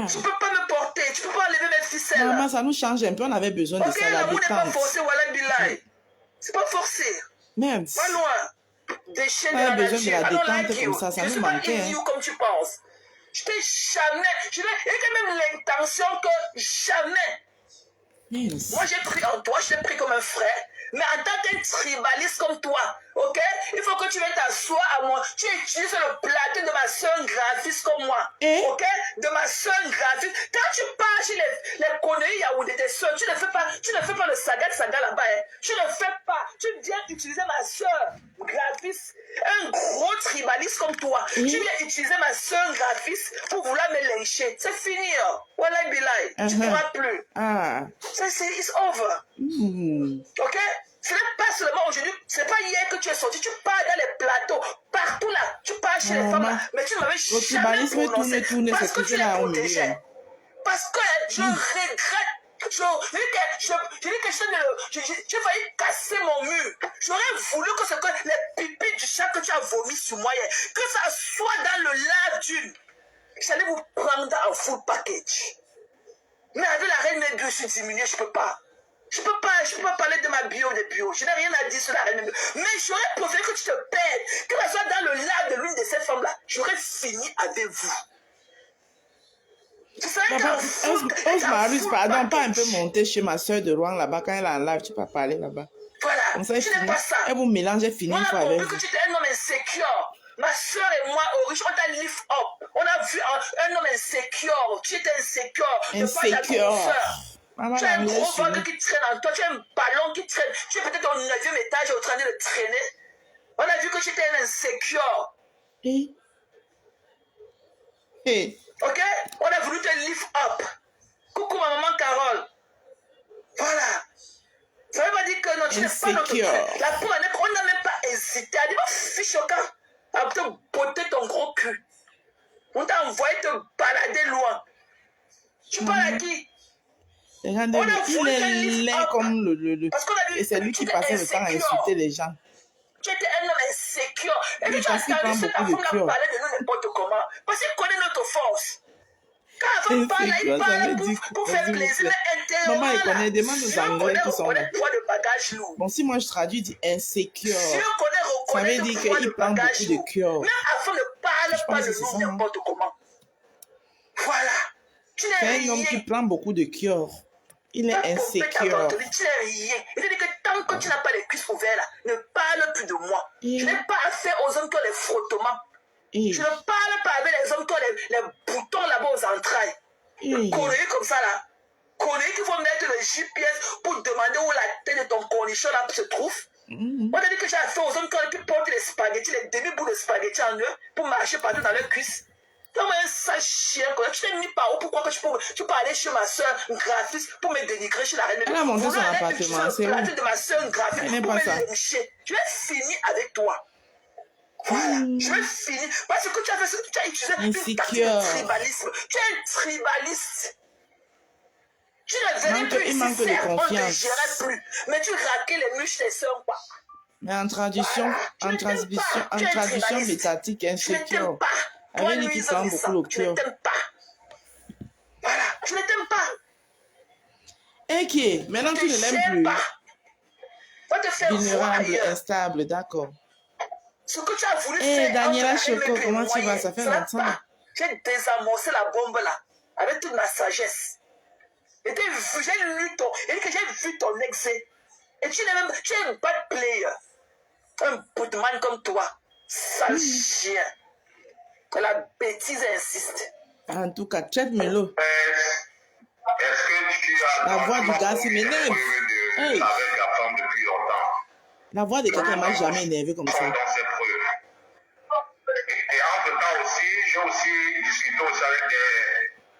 Tu peux pas me porter, tu peux pas enlever mes ficelles.
Maman, ça nous change un peu, on avait besoin de ça, la
l'amour n'est pas
détente.
forcé, voilà, Bilal. C'est pas forcé.
Merde.
Pas loin. Déchaîne de
On
la
a besoin de
nature.
la
I don't
détente
like you.
comme ça
Je
nous
suis pas
manquait.
in you comme tu penses. Je t'ai jamais... Il y a quand même l'intention que jamais...
Yes.
Moi, j'ai pris en toi, je t'ai pris comme un frère. Mais en tant qu'un tribaliste comme toi, ok? Il faut que tu viennes t'asseoir à moi. Tu utilises le plateau de ma soeur graphiste comme moi. Ok? De ma soeur graphiste. Quand tu pars chez les conneries Yaoundé, tes soeurs, tu ne fais pas le saga là-bas. Hein. Tu ne fais pas. Tu viens utiliser ma soeur graphiste. Un gros tribaliste comme toi. Tu viens utiliser ma soeur graphiste pour vouloir me lyncher. C'est fini. Hein. Wallah Bilal. Tu ne pourras plus. It's over. Ok? Ce n'est pas seulement aujourd'hui, ce n'est pas hier que tu es sorti, tu pars dans les plateaux, partout là, tu pars chez les femmes là, mais tu ne m'avais jamais prononcé parce que tu les protégeais. Parce que je regrette, j'ai failli casser mon mur. J'aurais voulu que ce que les pipis du chat que tu as vomi sur moi hier, que ça soit dans le lave d'une. J'allais vous prendre en full package. Mais avec la reine des bio, je suis diminuée, je peux pas. Je peux pas parler de ma bio de bio. Je n'ai rien à dire sur la reine de bio. Mais j'aurais préféré que tu te perdes. Que ce soit dans le lave de l'une de ces femmes-là. J'aurais fini avec vous. Tu savais
Marius, pardon, pas un peu monter chez ma soeur de Rouen là-bas. Quand elle est en live, tu peux parler là-bas.
Voilà.
Comme ça,
tu n'es pas ça.
Elle vous mélange, elle finit une fois avec vous.
On a compris que tu étais un homme insécure. Ma soeur et moi, au riche, on t'a lift up. On a vu un homme insécure. Tu étais insécure.
Insécure.
Tu as un gros ventre qui traîne en toi, tu as un ballon qui traîne. Tu es peut-être au 9e étage en train de le traîner. On a vu que tu étais un insécure. Ok? On a voulu te lift up. Coucou ma maman Carole. Voilà. Ça ne veut pas dire que non, tu n'es pas notre frère. La première année, on n'a même pas hésité. Elle dit, bah, fiche au camp. À te botter ton gros cul. On t'a envoyé te balader loin. Tu parles à qui?
Regardez, il est laid comme le... Et c'est lui qui passait le temps à insulter les gens.
Tu étais un homme insécure. Et puis tu as entendu cette femme là parler de nous n'importe comment. Parce qu'il connaît notre force. Quand la femme parle, il parle pour faire plaisir. Mais
maman, il connaît, demande aux Anglais qui sont là.
De bagages lourds.
Bon, si moi je traduis, dit insécure.
Si on
ça veut dire qu'il prend beaucoup de cœur.
Même afin ne parle pas de nous n'importe comment. Voilà.
C'est un homme qui prend beaucoup de cœur. Il est insécure.
Tu n'es rien. Il te dit que tant que tu n'as pas les cuisses ouvertes, là, ne parle plus de moi. Je n'ai pas affaire aux hommes qui ont les frottements. Je ne parle pas avec les hommes qui ont les boutons là-bas aux entrailles. Conneries comme ça là. Conneries qu'il faut mettre le GPS pour demander où la tête de ton cornichon là se trouve. On t'a dit que j'ai affaire aux hommes qui portent les spaghettis, les demi-bouts de spaghettis en eux pour marcher partout dans leurs cuisses. Comme un sale chien, tu t'es mis par où? Pourquoi que tu peux aller chez ma soeur graphiste pour me dénigrer chez la reine?
Elle a monté son appartement, c'est où?
De ma soeur graphiste pour me lécher. Je vais finir avec toi. Voilà, je vais finir. Parce que tu as fait, tu as utilisé une tactique de tribalisme. Tu es un tribaliste. Tu ne venais plus ici, on ne te gérait plus. Mais tu raquais les muscles des soeurs, quoi.
Mais en traduction métatique, insécure. Avec lui qui prend beaucoup le cœur.
Je ne t'aime pas. Voilà, je ne t'aime pas.
Et qui est? Maintenant tu ne l'aimes plus.
Va te faire
vulnérable, instable, d'accord.
Ce que tu as voulu faire.
Daniela Choco, comment tu vas? Ça fait longtemps.
J'ai désamorcé la bombe là, avec toute ma sagesse. Et j'ai lu j'ai vu ton excès. Et tu es un bad player. Un bootman comme toi. Sale chien. Que la bêtise insiste.
En tout cas, check-me-le.
Est-ce que tu as
la voix du gars, c'est m'énerve.
Avec la femme depuis longtemps?
La voix de quelqu'un m'a jamais énervé comme ça.
Et entre-temps aussi, j'ai aussi discuté aussi avec les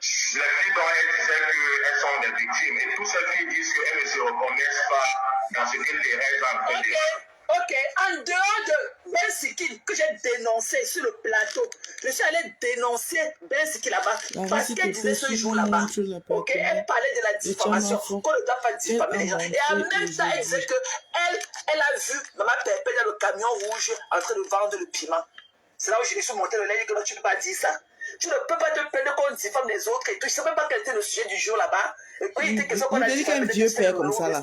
filles dont elles disaient qu'elles sont des victimes. Et toutes ces filles disent qu'elles ne se reconnaissent pas dans ce que Thérèse a en train de dire.
Ok, en dehors de Ben Sikil que j'ai dénoncé sur le plateau, je suis allée dénoncer Ben Sikil là-bas parce qu'elle disait ce jour là-bas. Ok, elle parlait de la diffamation, qu'on ne doit pas diffamer les gens. Et en même temps, elle disait qu'elle a vu Maman Pépé dans le camion rouge en train de vendre le piment. C'est là où je lui suis monté le lait et que tu ne peux pas dire ça. Tu ne peux pas te plaindre qu'on diffame les autres et tout. Je ne sais même pas quel était le sujet du jour là-bas. Et puis, il était question qu'on a dit
qu'un vieux père comme ça là,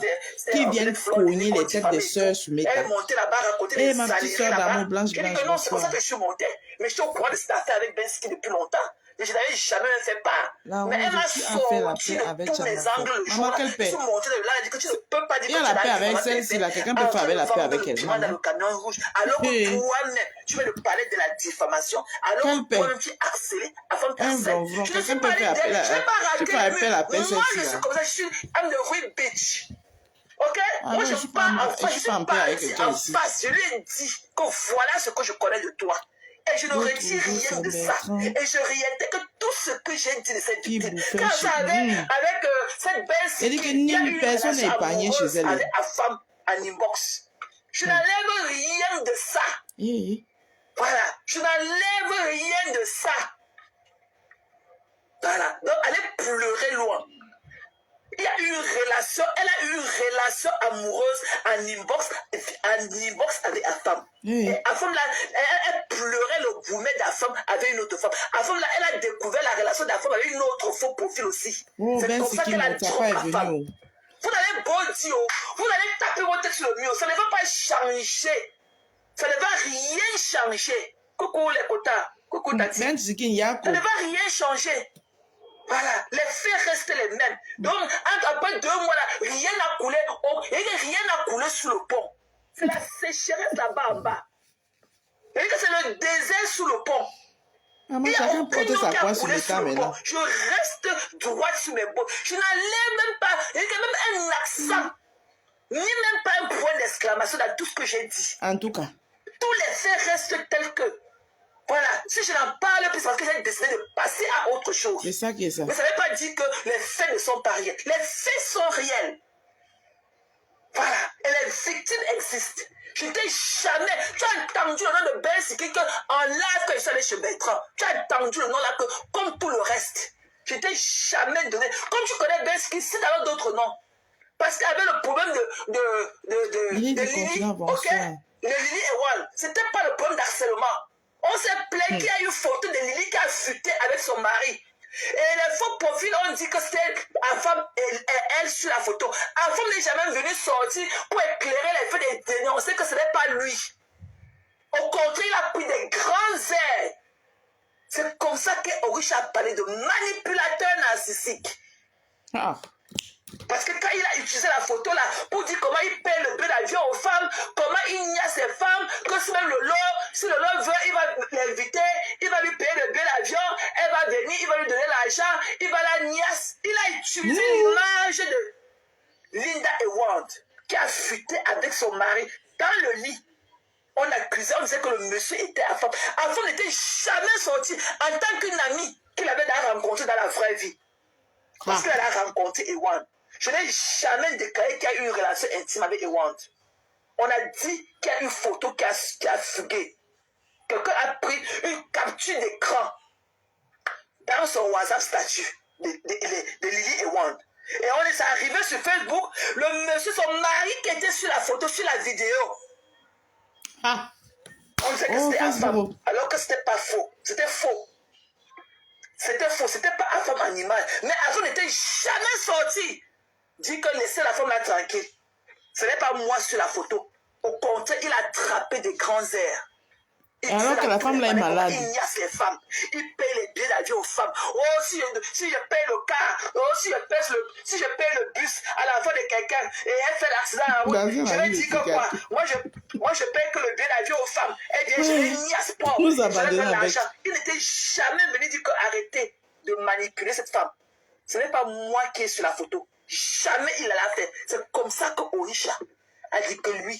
qui vient cogner les têtes des sœurs sur mes têtes.
Elle est montée là-bas, raconter des
ma petite sœur d'amour blanche.
Non, c'est pour ça que je suis montée. Mais je suis au courant de cette affaire avec Ben Sikil depuis longtemps. Et je n'avais jamais fait part. Mais elle m'a sorti de tous mes angles le jour là. Je suis montée de là, elle a dit que tu ne peux pas dire que tu
as la paix avec celle-ci là. Quelqu'un peut faire avec la paix avec elle.
Dans le camion rouge. Alors que toi-même, tu veux nous parler de la diffamation. Alors que toi-même, tu es harcelé avant de t'harceler. Je ne suis pas allée d'elle. Je ne vais pas raquer la paix. Moi, je suis comme ça. Je suis I'm the real bitch. Ok? Moi, je ne suis pas en face. Je lui ai dit que voilà ce que je connais de toi. Et je ne retire rien de ça. Et je réintègre tout ce que j'ai dit de cette victime. Quand j'avais avec cette belle
fille qui a eu une personne épargnée chez elle.
Avec la femme en inbox. Je n'enlève rien de ça. Voilà. Je n'enlève rien de ça. Voilà. Donc, allez pleurer loin. Il y a eu une relation, elle a eu une relation amoureuse en inbox avec la femme. Et la femme là, elle pleurait le gourmet de la femme avec une autre femme. La femme là, elle a découvert la relation de la femme avec une autre faux profil aussi. C'est comme ça qu'elle a trompé la femme. Vous n'allez pas dire, vous n'allez taper votre tête sur le mur, ça ne va pas changer. Ça ne va rien changer. Coucou les quotas, coucou Tati. Ça ne va rien changer. Voilà, les faits restent les mêmes. Donc, après 2 mois là, rien n'a coulé. Rien n'a coulé sous le pont. C'est la sécheresse là-bas en bas. C'est le désert sous le pont.
Maman, chacun porte sa croix sur le tas maintenant.
Je reste droit sur mes bottes. Je n'enlève même pas. Il y a même un accent. Ni même pas un point d'exclamation dans tout ce que j'ai dit.
En tout cas.
Tous les faits restent tels que. Voilà, si je n'en parle plus, parce que j'ai décidé de passer à autre chose.
C'est ça qui est ça.
Mais ça ne veut pas dire que les faits ne sont pas réels. Les faits sont réels. Voilà, et les victimes existent. Je n'ai jamais. Tu as entendu le nom de Ben Sikil en live quand je suis allé chez Bertrand. Tu as entendu le nom là que, comme tout le reste. Je t'ai jamais donné. Comme tu connais Ben Sikil, c'est alors d'autres noms. Parce qu'il y avait le problème de Lily. Ok? De Lily et Wall. C'était pas le problème d'harcèlement. On s'est plaint qu'il y a une photo de Lily qui a fuité avec son mari. Et les faux profils ont dit que c'était la femme et elle sur la photo. La femme n'est jamais venue sortir pour éclairer les faits et dénoncer que ce n'est pas lui. Au contraire, il a pris des grands airs. C'est comme ça qu'Orish a parlé de manipulateur narcissique. Parce que quand il a utilisé la photo là pour dire comment il paie le billet d'avion aux femmes, comment il nie à ses femmes, que si même si le lot veut, il va l'inviter, il va lui payer le billet d'avion, elle va venir, il va lui donner l'argent, il va la niasse. Il a utilisé l'image de Linda Ewald qui a fuité avec son mari dans le lit. on accusait, on disait que le monsieur était à femme. Afam n'était jamais sorti en tant qu'une amie qu'il avait rencontrée dans la vraie vie. Parce qu'elle a rencontré Ewan. Je n'ai jamais déclaré qu'il y a eu une relation intime avec Ewan. On a dit qu'il y a une photo qui a fugué. Quelqu'un a pris une capture d'écran dans son WhatsApp statut de Lily Ewan. Et on est arrivé sur Facebook, le monsieur, son mari qui était sur la photo, sur la vidéo. On disait que c'était Afam, alors que c'était pas faux. C'était faux. C'était faux, c'était pas Afam animal. Mais Afam n'était jamais sorti. Dit que laissez la femme là tranquille. Ce n'est pas moi sur la photo. Au contraire, il a attrapé des grands airs.
Alors que la femme là est malade.
Il niaise les femmes. Il paye les billets d'avion aux femmes. Oh, si je paye le car, oh, si je paye le bus à la fin de quelqu'un et elle fait l'accident en route, je vais dire que quoi? Moi, je paye que le billet d'avion aux femmes. Eh bien, je ne niaise pas.
Nous
Je
abandonnons
vais faire
avec.
l'argent. Il n'était jamais venu dire que arrêtez de manipuler cette femme. Ce n'est pas moi qui est sur la photo. Jamais il l'a fait. C'est comme ça que Orisha a dit que lui,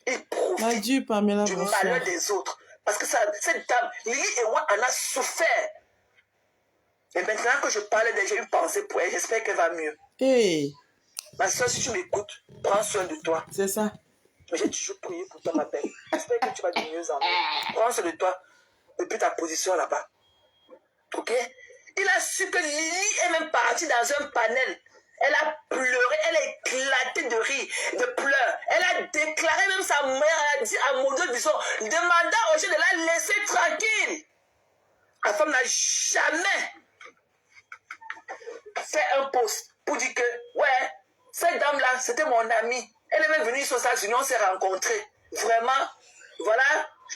il profite du malheur des autres. Parce que cette dame, Lily Ewan en a souffert. Et maintenant que je parle d'elle, j'ai une pensée pour elle. J'espère qu'elle va mieux.
Hey.
Ma soeur, si tu m'écoutes, prends soin de toi.
C'est ça.
Mais j'ai toujours prié pour toi, ma belle. J'espère que tu vas de mieux en mieux. Prends soin de toi depuis ta position là-bas. Ok? Il a su que Lily est même partie dans un panel. Elle a pleuré, elle a éclaté de rire, de pleurs. Elle a déclaré même sa mère, elle a dit à Mondo Bison, demanda aux gens de la laisser tranquille. La femme n'a jamais fait un post pour dire que, ouais, cette dame-là, c'était mon amie. Elle est même venue sur sa union, on s'est rencontrés. Vraiment, voilà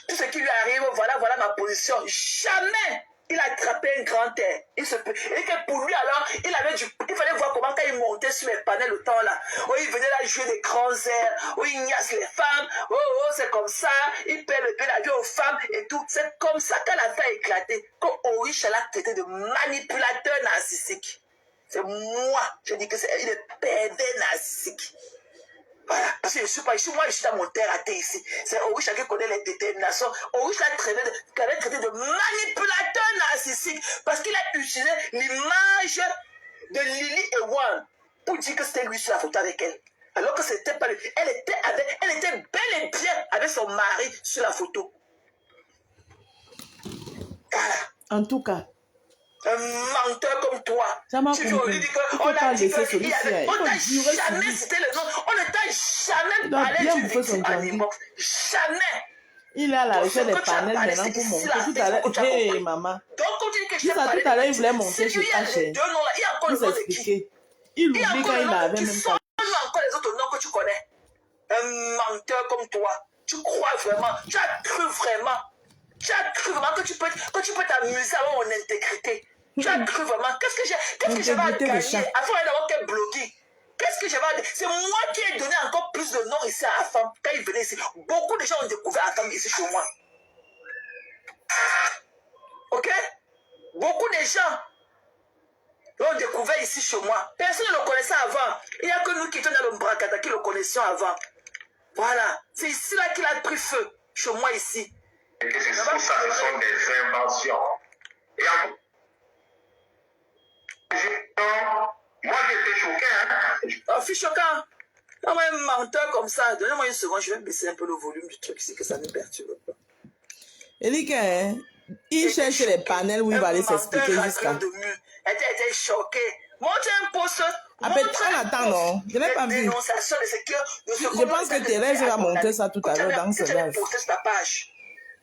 tout ce qui lui arrive, voilà ma position. Jamais il a attrapé un grand air. Et que pour lui alors, il fallait voir comment quand il montait sur les panels le temps là. Oh, il venait là jouer des grands airs. Oh, il niaise les femmes. Oh, c'est comme ça. Il paie le billet d'avion aux femmes et tout. C'est comme ça qu'elle a fait éclater. Quand Orish l'a traité de manipulateur narcissique. C'est moi. Je dis que il est pervers narcissique. Voilà, parce que je suis dans mon terre à terre ici. C'est Orish qui connaît les déterminations. Orish l'a traité de manipulateur narcissique parce qu'il a utilisé l'image de Lily Ewan pour dire que c'était lui sur la photo avec elle. Alors que c'était pas lui. Elle était bel et bien avec son mari sur la photo. Voilà.
En tout cas.
Un menteur comme toi.
Ça m'a compris.
On a dit qu'il y avait... On t'a jamais cité le nom. On ne t'a jamais parlé d'une victime à l'époque. Jamais.
Il a la recherche des panels maintenant pour monter. Tout à l'heure, hey maman.
Donc, quand tu dis que je
tout à l'heure, il voulait monter sur ta chaîne.
Il y a encore le nom de qui?
Il oublie quand il avait même pas.
Il y a encore les autres noms que tu connais. Un menteur comme toi. Tu crois vraiment. Tu as cru vraiment. Tu as cru vraiment que tu peux t'amuser avec mon intégrité. Tu as cru vraiment. Qu'est-ce que je vais à gagner avant d'avoir qu'un blogué? Qu'est-ce que je vais à... C'est moi qui ai donné encore plus de noms ici à Afam quand il venait ici. Beaucoup de gens ont découvert Afam ici chez moi. Ok? Beaucoup de gens l'ont découvert ici chez moi. Personne ne le connaissait avant. Il n'y a que nous qui étions dans le Mbrakata qui le connaissions avant. Voilà. C'est ici là qu'il a pris feu. Chez moi ici.
Et que tout ça, ce sont des inventions. Et moi, j'étais choqué.
Oh, fils choquant. Non, mais un menteur comme ça. Donnez-moi une seconde, je vais baisser un peu le volume du truc ici, que ça ne perturbe pas.
Il dit qu'il cherche les panels où il va aller s'expliquer jusqu'à.
Elle était choquée. Montre un post.
On attend, non? Je n'ai pas vu. Je pense que Thérèse va montrer ça tout à l'heure dans ce live.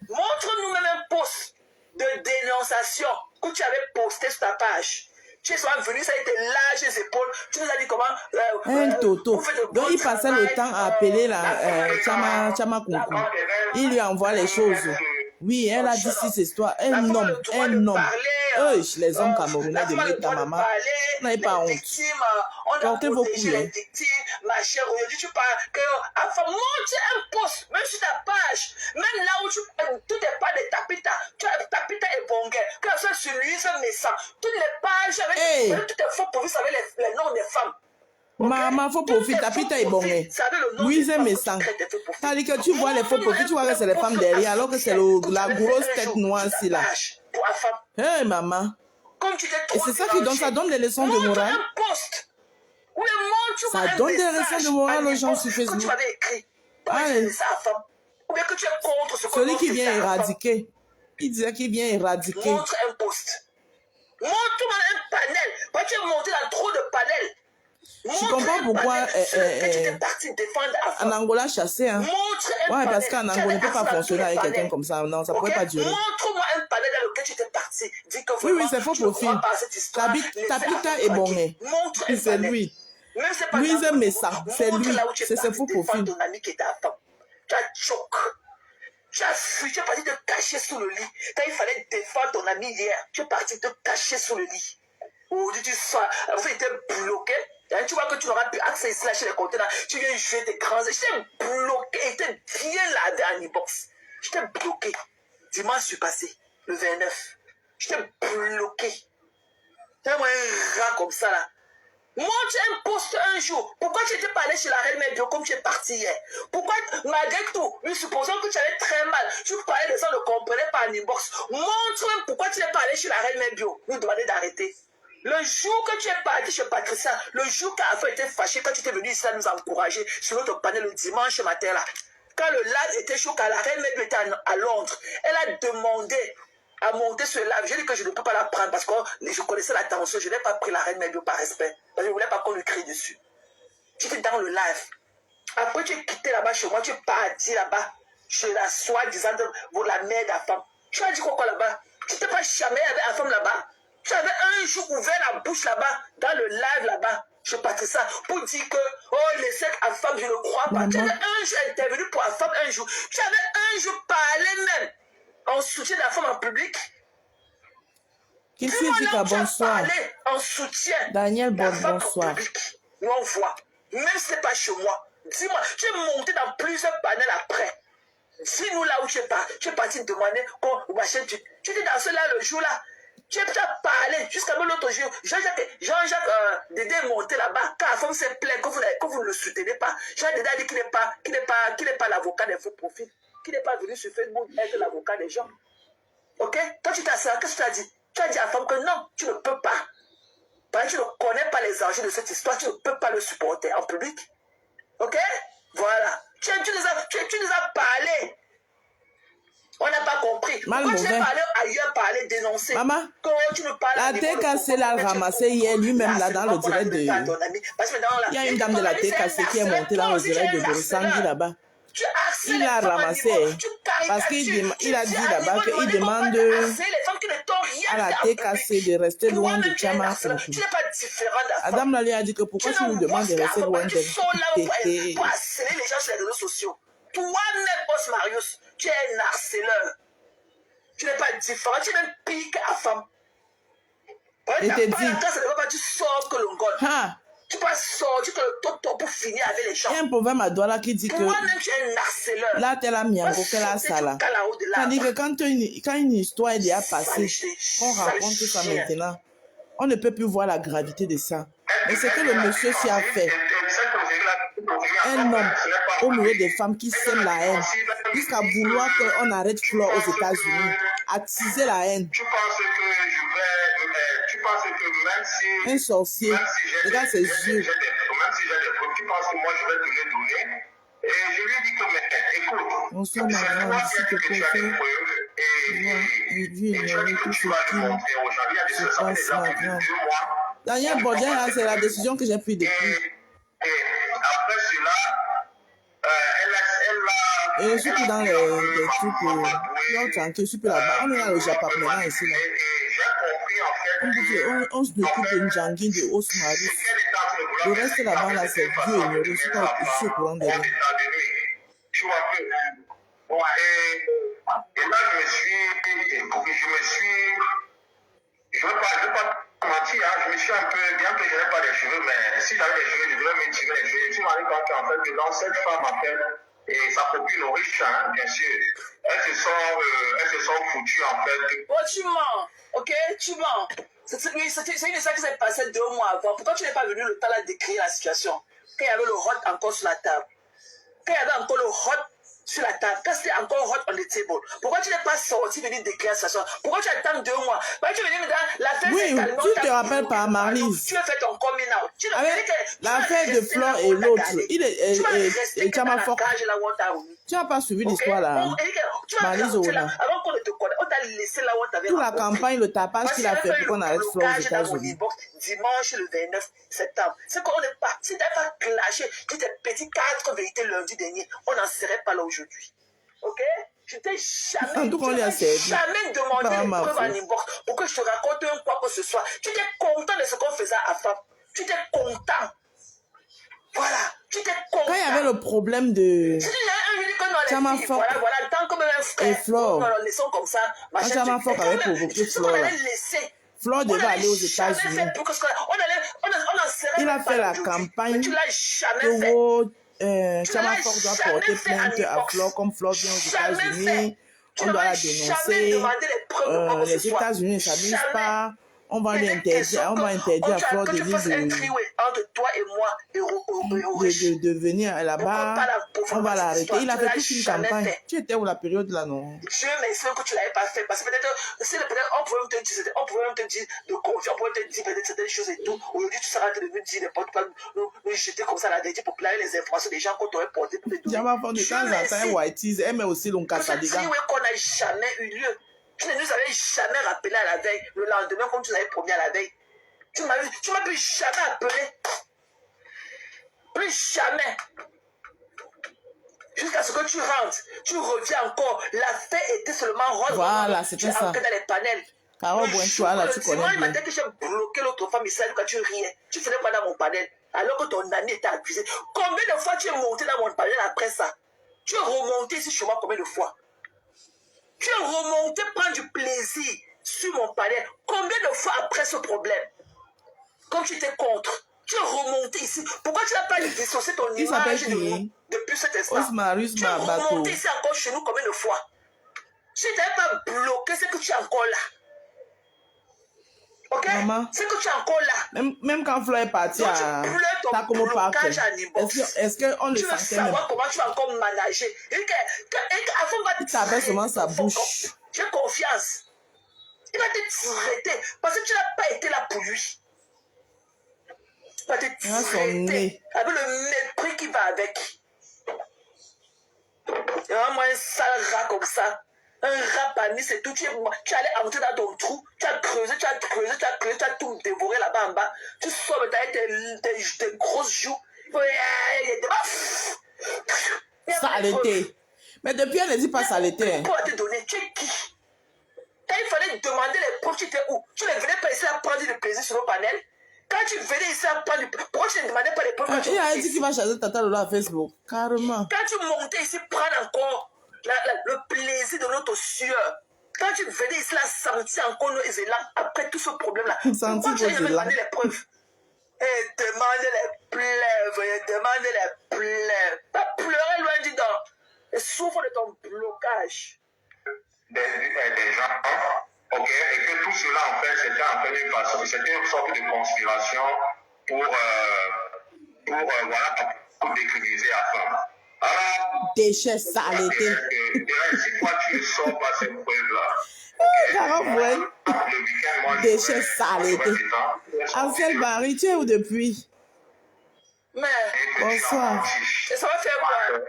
Montre-nous même un post de dénonciation que tu avais posté sur ta page. Tu es souvent venu, ça a été large les épaules. Tu nous as dit comment.
Un toto. Donc il passait le temps à appeler la Chama Kunku. Il lui envoie les choses. Oui, elle a dit cette histoire. Un homme. Les hommes camerounais de mettre ta maman. N'avez pas honte. Portez vos couilles.
Ma chère, aujourd'hui tu parles que monte un post, même sur ta page, même là où tout n'est pas de tapita, tapita et bonguer, que ça sur lui, ça me sent. Toutes les pages avec toutes les faux pour vous savez les noms des femmes.
Maman, faux profil, ta pita est bon. Louise Messan. Tandis que tu vois les faux profils, tu vois que c'est les femmes derrière, alors que c'est la grosse tête noire ici là. Hey maman. Et c'est ça qui donne, ça donne des leçons de morale. Ça donne des leçons de morale aux gens sur Facebook. Celui qui vient éradiquer. Il disait qu'il vient éradiquer.
Montre un post. Montre-moi un panel. Pourquoi tu es monté dans trop de panels?
Je comprends pourquoi en Angola chassé. Hein. Ouais, parce qu'en Angola, on ne peut pas fonctionner avec quelqu'un comme ça. Non, ça ne pourrait pas durer.
Montre-moi un panel dans lequel tu étais parti. Dis que
oui, c'est faux profil. Tapita est bon. C'est lui. Louise Messa, c'est lui. C'est ce faux profil.
Tu as choqué. Tu as fui, tu es parti te cacher sous le lit. Quand il fallait défendre ton ami hier, tu es parti te cacher sous le lit. Aujourd'hui, tu sois, en fait, tu es bloqué. Tu vois que tu n'auras plus accès ici, là, chez les conteneurs. Tu viens jouer tes grands. Je t'ai bloqué. Je t'ai bien ladé en e-box. Je t'ai bloqué. Dimanche, je suis passé, le 29. Je t'ai bloqué. Tu as un rat comme ça, là. Montre un post un jour. Pourquoi tu n'étais pas allé chez la Reine Mère Bio comme tu es parti hier? Pourquoi, malgré tout, nous supposons que tu avais très mal, tu parlais de ça, ne comprenais pas en inbox. Montre pourquoi tu n'es pas allé chez la Reine Mère Bio. Nous demander d'arrêter. Le jour que tu es parti chez Patricia, le jour qu'Alpha était fâché, quand tu étais venu ici à nous encourager sur notre panel le dimanche matin là, quand le live était chaud, quand la Reine Mère Bio était à Londres, elle a demandé à monter ce live. J'ai dit que je ne peux pas la prendre parce que je connaissais la tension. Je n'ai pas pris la Reine Mère Bio par respect. Parce que je ne voulais pas qu'on lui crie dessus. J'étais dans le live. Après, tu es quitté là-bas chez moi. Tu es parti là-bas chez la soi-disant la mère de la femme. Tu as dit quoi là-bas? Tu n'étais pas jamais avec la femme là-bas. Tu avais un jour ouvert la bouche là-bas, dans le live là-bas. Je partais ça pour dire que, oh, les secs à femme, je ne crois pas. Tu avais un jour intervenu pour la femme un jour. Tu avais un jour parlé même en soutien de la femme en public.
Qu'il dit qu'à bonsoir.
En soutien.
Daniel, bonsoir.
Nous on voit. Même si ce n'est pas chez moi. Dis-moi, tu es monté dans plusieurs panels après. Dis-nous là où tu es parti. Tu es parti demander qu'on machin. Tu étais dans cela le jour là. Tu as parlé jusqu'à l'autre jour. Jean-Jacques Dédé est monté là-bas. Quand la femme s'est plainte, que vous ne le soutenez pas. Jean Dédé a dit qu'il n'est pas l'avocat des faux profils. Qu'il n'est pas venu sur Facebook être l'avocat des gens. Ok? Quand tu t'as ça, qu'est-ce que tu as dit? Tu as dit à la femme que non, tu ne peux pas. Parce que tu ne connais pas les enjeux de cette histoire, tu ne peux pas le supporter en public. Ok? Voilà. Tu nous as parlé. On n'a pas compris.
Mal
quand
mauvais.
tu es parlé ailleurs, parler, dénoncer.
Maman,
tu ne parles
la TKC l'a ramassé hier lui-même là dans le direct de... Il y a une dame de la TKC qui est montée dans le direct de Borisangui là-bas. Il l'a ramassé parce qu'il a dit là-bas qu'il demande à la TKC de rester loin de Tchama. La dame là lui a dit que pourquoi tu nous demandes de rester loin de TT.
Pour harceler les gens sur les réseaux sociaux. Toi-même, Boss Marius, tu es un harceleur. Tu n'es pas différent, tu es même pire que la femme.
Et t'es dit.
Tu sors que le gold. Tu peux sortir que le toto pour finir avec les gens.
Il y a un proverbe à Douala qui dit que
toi-même tu es un harceleur.
là, t'es la miango, qu'elle a ça là. C'est-à-dire que quand une histoire est déjà passée, on raconte ça maintenant, on ne peut plus voir la gravité de ça. Et c'est que le monsieur s'y a fait. Un homme au milieu des femmes qui sèment la haine, jusqu'à vouloir qu'on arrête Flore aux États-Unis, attiser la haine.
Tu penses que même si...
Un sorcier, regarde ses yeux.
Même si j'ai des preuves, tu penses que moi je vais te les donner. Et je lui ai dit que, mais écoute,
bonsoir ma grande, si tu peux faire. Et tu as dit que tu vas le montrer aux gens. Il y a des choses qui déjà pris de 2 mois. Daniel Baudin, c'est la décision que j'ai prise depuis.
Et après cela,
et je suis dans les trucs, non, tranquille, je suis plus là-bas. On est là au Japon maintenant ici. Là. On s'occupe de Njangin, de Osmaris. Le reste là-bas, là, c'est vieux ignoré. Je suis pas au courant de lui.
Tu vois que... Et là, je me suis... Je ne vais pas mentir, hein, je me suis un peu... Bien que je n'ai pas les cheveux, mais si j'avais les cheveux, je devrais me tirer les cheveux. Tu m'as dit qu'en fait, dedans, cette femme, en fait, et sa copine riche, hein, bien sûr, elles se sont foutues, en fait.
Oh, tu mens. Ok, tu mens. C'est une histoire qui s'est passée 2 mois avant. Pourquoi tu n'es pas venu le temps là décrire la situation? Quand il y avait le hot encore sur la table. Quand il y avait encore le hot sur la table, quand c'était encore hot on the table, pourquoi tu n'es pas sorti venir décrire la situation? Pourquoi tu attends 2 mois? Pourquoi tu es venu me dire la fête
oui, tu te rappelles pas, Maryse?
Tu as fait ton coming out.
L'affaire de Flore et l'autre, il est Chamafort. Tu n'as pas suivi l'histoire là. Maryse Ola.
Avant qu'on ne te connaisse, on t'a laissé là où on t'avait
toute la campagne, le tapage qu'il a fait pour qu'on arrête Flore aux États-Unis.
Dimanche le 29 septembre. C'est qu'on n'est pas, si tu n'as pas clashé, tu t'es petit 4 vérités lundi dernier, on n'en serait pas là aujourd'hui. Ok? Je t'ai jamais demandé les preuves en inbox pour que je te raconte un quoi que ce soit. Tu étais content de ce qu'on faisait à femme. Tu étais content. Voilà. Tu étais content.
Quand il y avait le problème de
Chamafort tant que même un frère,
et Flore,
nous laissons comme ça.
Chamafort avait provoqué Flore. Flore devait aller aux États-Unis. Il a fait la campagne que Chamafort doit porter plainte à Flore, comme Flore vient aux États-Unis, on doit la dénoncer. Les États-Unis ne s'amusent pas. On va interdire à Flore de venir là-bas. On va l'arrêter. Il a fait toute une campagne. Tu étais où la période là, non?
Je m'excuse que tu ne l'avais pas fait. Parce que peut-être on pouvait même te dire de confiance, on pouvait te dire peut-être certaines choses et tout. Aujourd'hui, tu seras en train de nous dire n'importe quoi, nous jeter comme ça la dédiée pour plaire les informations des gens qu'on t'aurait porté pour les donner.
J'avais de temps en temps, Whitey's, elle met aussi l'oncasadiga.
Qu'on n'a jamais eu lieu. Tu ne nous avais jamais rappelé à la veille, le lendemain, comme tu nous avais promis à la veille. Tu m'as plus jamais appelé. Plus jamais. Jusqu'à ce que tu rentres, tu reviens encore. La fête était seulement rose.
Voilà, c'était ça.
Dans les panels.
Carole Boinchoua, là, tu connais bien.
Le matin que j'ai bloqué l'autre femme ici, quand tu riais, tu faisais quoi dans mon panel? Alors que ton ami était accusé. Combien de fois tu es monté dans mon panel après ça? Tu es remonté ici chez moi combien de fois? Tu es remonté prendre du plaisir sur mon panel. Combien de fois après ce problème? Comme tu étais contre, tu es remonté ici. Pourquoi tu n'as pas dissocié ton image de nous depuis cet instant? Tu es remonté ici encore chez nous combien de fois? Si tu n'avais pas bloqué, c'est que tu es encore là. Ok? C'est que tu es encore là.
Même quand Flore est parti à Takomo Park, est-ce qu'on le sentait même?
Tu veux savoir comment tu vas encore manager.
Il t'avait seulement sa bouche.
J'ai confiance. Il va te traiter parce que tu n'as pas été là pour lui. Il va te traiter avec le mépris qui va avec. Il y a vraiment un sale rat comme ça. Un rat parmi c'est tout. Tu allais entrer dans ton trou. Tu as creusé, tu as tout dévoré là-bas en bas. Tu sors avec tes grosses joues.
Saleté. Mais depuis, elle ne dit pas saleté.
Pour te donner, tu es qui? Il fallait demander les preuves, tu étais où? Tu ne venais pas ici à prendre du plaisir sur le panel? Quand tu venais ici à prendre du plaisir, pourquoi tu ne demandais pas les preuves?
Il a dit qu'il va changer Tata Lola à Facebook. Carrément.
Quand tu montais ici, prendre encore le plaisir de notre sueur. Quand tu venais ici, là, sentir encore nos élans après tout ce problème-là. Pourquoi tu n'as jamais demandé les preuves? Et demande les pleuves. Pas pleurer loin du dents. Et souffre de ton blocage.
Des gens, ok, et que tout cela, en fait, c'était une sorte de conspiration pour décriviser la femme. Alors,
déchets saleté.
Si toi, tu ne sors pas ces preuves-là,
déchets saleté. Ansel Barry, tu es où depuis?
Mais,
bonsoir.
Et ça va faire quoi?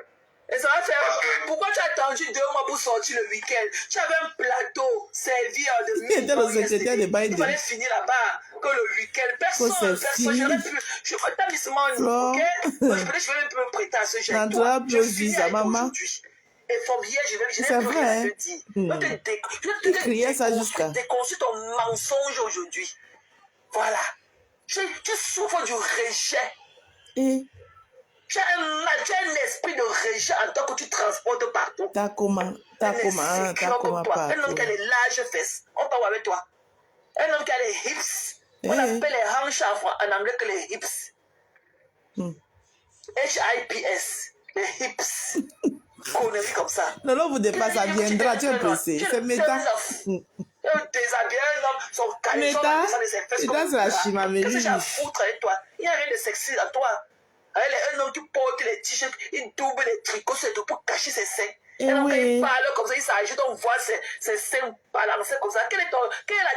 Et ça va faire quoi? Pourquoi tu as attendu 2 mois pour sortir le week-end? Tu avais un plateau servi de
il était le secrétaire de Biden.
Il fallait finir là-bas que le week-end. Personne, j'aurais pu. Je fais établissement, ok? Je vais même me prêter à ce genre. Je finis avec aujourd'hui. Et from hier, je n'ai plus rien à te dire.
Tu criais ça jusqu'à.
Déconstruis ton mensonge aujourd'hui. Voilà. Tu souffres du rejet.
Et
tu as un esprit de rejet en tant que tu transportes partout.
T'as comment pas.
Un homme qui a les larges fesses. On parle avec toi. Un homme qui a les hips. On appelle les hanches en anglais que les hips. HIPS. Les hips. Conneries comme ça.
Non, vous dépassez, ça viendra. Tu es pressé. C'est méta.
Déshabiller un homme, son caleçon,
c'est la chimamélie.
Qu'est-ce que j'ai à foutre avec toi? Il n'y a rien de sexy dans toi. Un homme qui porte les t-shirts, il double les tricots, c'est tout pour cacher ses seins. Et donc, quand il parle comme ça, il s'agit, on voit ses seins balancer comme ça. Quelle est la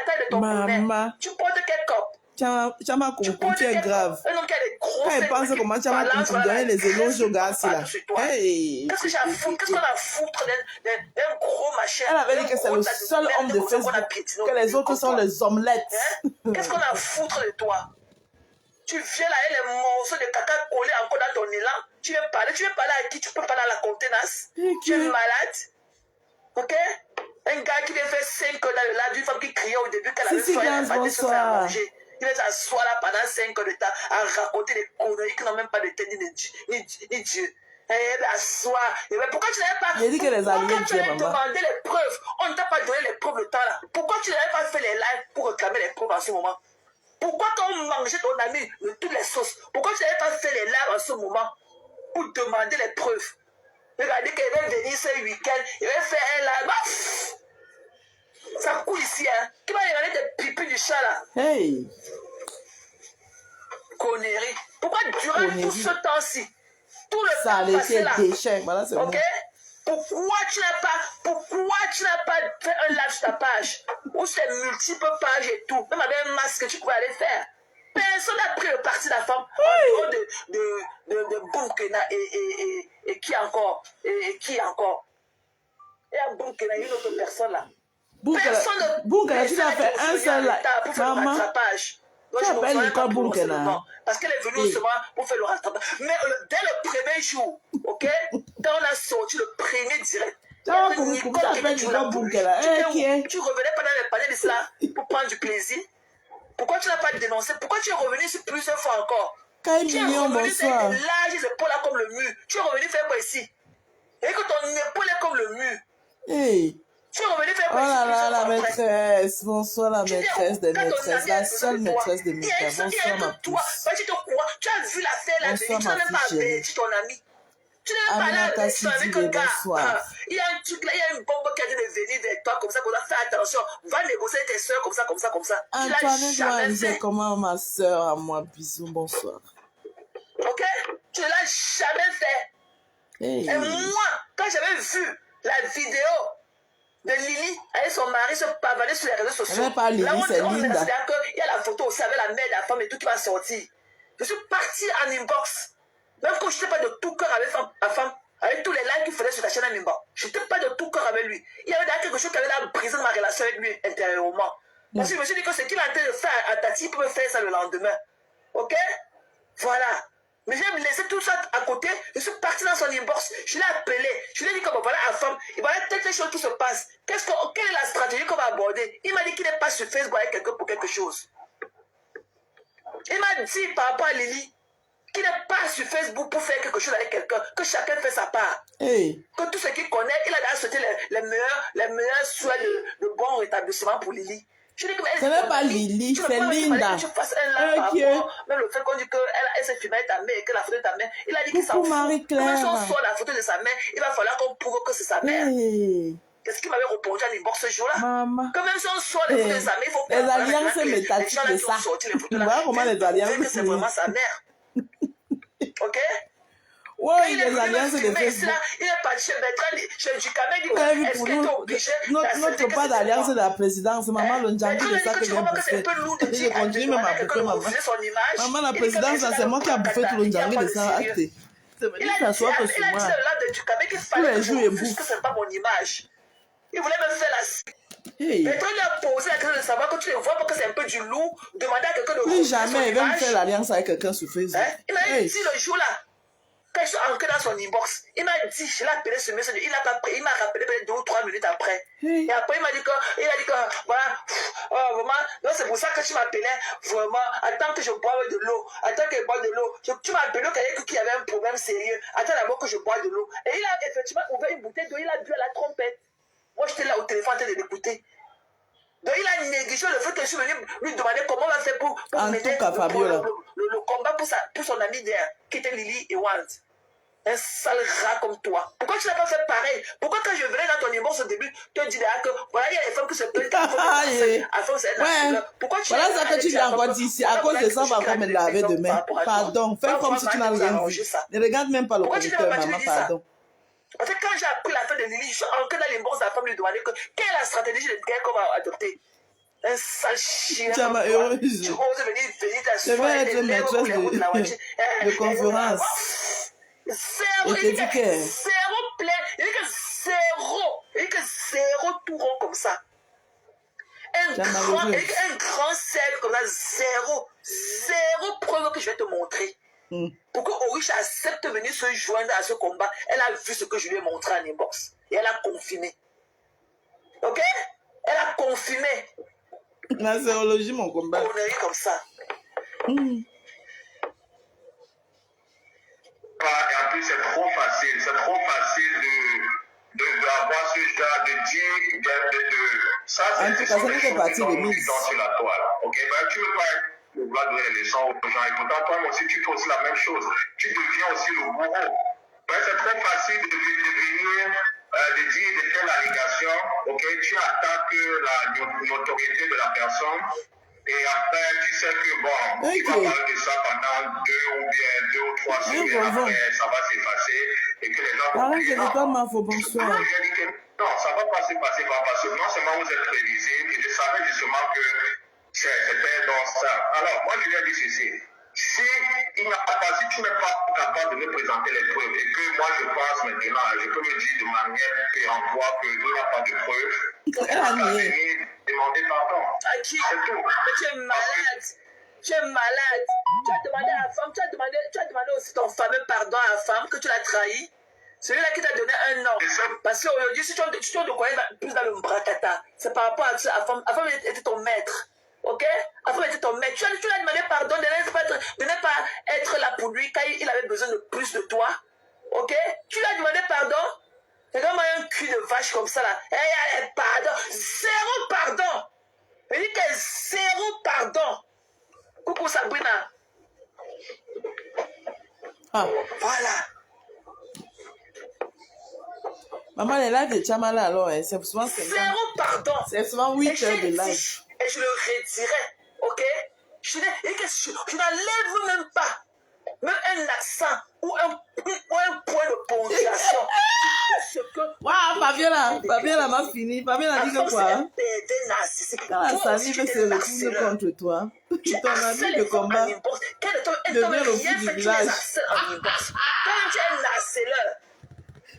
taille de ton bonnet? Tu portes quel corps?
Tu as ma concombre, tu es grave.
Un homme qui a des gros
seins. Quand il pense comment tu as ma concombre, donner les éloges au gars, là.
Qu'est-ce que j'ai à foutre? Qu'est-ce qu'on a à foutre d'un gros machin?
Elle avait dit que c'est le seul homme de Facebook, que les autres sont les omelettes.
Qu'est-ce qu'on a à foutre de toi? Tu viens là et les morceaux de caca collés encore dans ton élan. Tu viens parler à qui? Tu peux parler à la contenance. Tu es malade. Ok? Un gars qui vient faire 5 heures dans le lave d'une femme qui criait au début qu'elle avait faim, elle va se faire manger. Il va s'asseoir là pendant 5 heures de temps à raconter des conneries qui n'ont même pas de tête ni Dieu. Asseoir. Pourquoi tu n'avais pas demandé les preuves? On ne t'a pas donné les preuves le temps là. Pourquoi tu n'avais pas fait les lives pour réclamer les preuves en ce moment? Pourquoi quand on mangeait ton ami de toutes les sauces? Pourquoi tu n'avais pas fait les lives en ce moment pour demander les preuves? Regardez qu'il va venir ce week-end, il va faire un live. Ça coule ici, hein. Qui va regarder des pipis du chat là?
Hey!
Connerie. Pourquoi durant tout ce temps-ci, tout le
ça
temps passé là,
déchets. Voilà, c'est
ok?
bon.
Pourquoi tu n'as pas fait un live sur ta page? Ou sur multiples pages et tout. Même avec un masque que tu pouvais aller faire. Personne n'a pris le parti de la femme. En dehors de Boukena et qui encore? Et qui encore? Et à Boukena, une autre personne là. Personne
Boukena, tu as fait un seul live.
Pour faire le rattrapage.
Tu appelles quoi Boukena?
Parce qu'elle est venue seulement pour faire le rattrapage. Mais dès le premier jour, ok? Quand on a sorti le premier direct, tu revenais pas dans les panels de cela pour prendre du plaisir. Pourquoi tu n'as pas dénoncé? Pourquoi tu es revenu sur plusieurs fois encore? Tu es revenu faire des larges épaules là comme le mur. Tu es revenu faire quoi ici? Et que ton épaule est comme le mur.
Hey.
Tu es revenu faire quoi ici?
Oh là là, la maîtresse. Bonsoir la maîtresse des maîtresses. La seule maîtresse des maîtresses. Bonsoir ma puce.
Tu as vu l'affaire là, tu n'as même pas averti ton ami. Tu n'as pas là avec un gars. Il y a un truc là, il y a une bombe qui a dit de venir vers toi comme ça, fais attention. Va négocier avec tes soeurs comme ça.
Antoine doit dire comment ma soeur à moi. Bisous, bonsoir.
Ok? Tu ne l'as jamais fait.
Hey.
Et moi, quand j'avais vu la vidéo de Lily avec son mari se pavaner sur les réseaux sociaux,
pas Lily, c'est Linda.
Il y a la photo aussi avec la mère de la femme et tout qui va sortir. Je suis partie en inbox. Même quand je n'étais pas de tout cœur avec la femme, avec tous les likes qu'il faisait sur ta chaîne en inbox, je n'étais pas de tout cœur avec lui. Il y avait quelque chose qui avait brisé ma relation avec lui intérieurement. Parce que je me suis dit que ce qu'il a en train de faire à Tati, il peut me faire ça le lendemain. Ok? Voilà. Mais j'ai laissé tout ça à côté, je suis parti dans son inbox, je l'ai appelé, je lui ai dit que voilà la femme, il va y avoir telle chose qui se passe. Quelle est la stratégie qu'on va aborder? Il m'a dit qu'il n'est pas sur Facebook avec quelqu'un pour quelque chose. Il m'a dit par rapport à Lily qu'il n'est pas sur Facebook pour faire quelque chose avec quelqu'un, que chacun fait sa part.
Hey.
Que tout ce qu'il connaît, il a déjà souhaité les meilleurs souhaits de bon rétablissement pour Lily. Je dis que
ce n'est pas Lily, c'est Linda.
Tu fasses un live par rapport, même le fait qu'on dit qu'elle s'est filmée avec ta mère et que la photo de ta mère, il a dit qu'il s'en fout. Comme si on sort la photo de sa mère, il va falloir qu'on prouve que c'est sa mère.
Hey.
Qu'est-ce qu'il m'avait répondu à l'inbox ce jour-là?
Maman.
Quand même si on sort les photos de sa mère, il faut
les alliances métatiques de ça. Tu vois comment les alliances
que c'est vraiment sa mère. Ok?
Oui, les alliances de Facebook.
Il est parti chez Bertrand, chez Ducamel, il dit est-ce qu'il est obligé
notre pas d'alliance de la présidence, maman Lonjangi, c'est ça que j'ai bouffé. Je continue même à bouffer, maman. Maman, la présidence, c'est moi qui a bouffé tout Lonjangi de ça.
Il a dit c'est le lab de Ducamel qu'il fallait que je bouffe, que c'est pas mon image. Il voulait me faire la...
Hey.
Bertrand lui a posé la question de savoir que tu ne vois pas que c'est un peu du loup, demander à quelqu'un de
plus jamais il va me faire l'alliance avec quelqu'un sur Facebook.
Il m'a dit le jour là, quand je suis entré dans son inbox, il m'a dit, je l'ai appelé ce message, il m'a rappelé peut-être 2 ou 3 minutes après. Et après il m'a dit que, voilà, vraiment, c'est pour ça que tu m'appelais, vraiment, attends que je boive de l'eau, attends que je boive de l'eau. Tu m'as appelé qu'il y avait un problème sérieux, attends d'abord que je boive de l'eau. Et il a effectivement ouvert une bouteille d'eau, il a bu à la trompette. Moi j'étais là au téléphone en train de l'écouter. Donc il a négligé le fait que je suis venu lui demander comment on va faire pour mener le combat pour son ami d'air, qui était Lily et Wand. Un sale rat comme toi. Pourquoi tu n'as pas fait pareil? Pourquoi quand je venais dans ton inbox au début, tu te disais que voilà, il y a des femmes qui se plaignent Pourquoi tu
voilà ça que tu viens encore dire ici. À cause de ça, on va encore me laver demain. Pardon. Fais comme si tu n'as rien vu. Ne regarde même pas le conducteur, maman, pardon.
Parce que quand j'ai appris la fin de Lily, je suis entré dans l'inbox de la femme lui demander quelle est la stratégie de guerre qu'on va adopter. Un sale chien.
Tu m'as heureuse.
Tu oses venir
je vais être maîtresse de conférence.
Zéro, il dit que zéro plein, il dit que zéro tout rond comme ça. Un grand cercle comme ça, zéro preuve que je vais te montrer. Pour que Orish accepte de venir se joindre à ce combat, elle a vu ce que je lui ai montré en inbox. Et elle a confirmé. Ok? Elle a confirmé.
La sérologie, mon combat.
Connerie comme ça.
Et en plus, c'est trop facile d'avoir ce genre de dire, ça, c'est des choses qui sont sur la toile. Ok, ben, tu ne veux pas vouloir donner les leçons aux gens, et pourtant, toi aussi, tu fais aussi la même chose. Tu deviens aussi le bourreau. Ben, c'est trop facile de venir, de dire de telles allégations, ok, tu attaques la notoriété de la personne. Et après, tu sais que bon, il va parler de ça pendant 2 ou 3 semaines. Après, ça va s'effacer et que les gens vont dire non, ça va pas se passer parce que non seulement vous êtes prévisible, et je savais justement que c'était dans ça. Alors, moi, je lui ai dit ceci. Si tu n'es pas capable de me présenter les preuves et que moi je pense maintenant, je peux me dire de manière péremptoire qu'il n'y a pas de preuves, demander pardon.
À qui? C'est tout. Mais tu es malade. Tu es malade. Tu as demandé à la femme, tu as demandé aussi ton fameux pardon à la femme que tu l'as trahi. Celui-là qui t'a donné un nom. Parce qu'aujourd'hui, si tu te connais plus dans le bracata, c'est par rapport à ça. La femme était ton maître. Ok? Après, était ton maître. Tu lui as demandé pardon de ne pas être là pour lui quand il avait besoin de plus de toi. Ok? Tu lui as demandé pardon. C'est comme un cul de vache comme ça là. Pardon. Zéro pardon. Il dit que zéro pardon. Coucou Sabrina. Voilà.
Maman, les lives de Chamala alors, c'est souvent 50.
Zéro pardon.
C'est souvent 8 heures de live.
Et je le redirai, ok? Je n'enlève même pas un accent ou un point de ponctuation.
Fabiola m'a fini. Fabiola dit que quoi? Quand la salive se retourne contre toi, ton ami de combat devient le fou du village.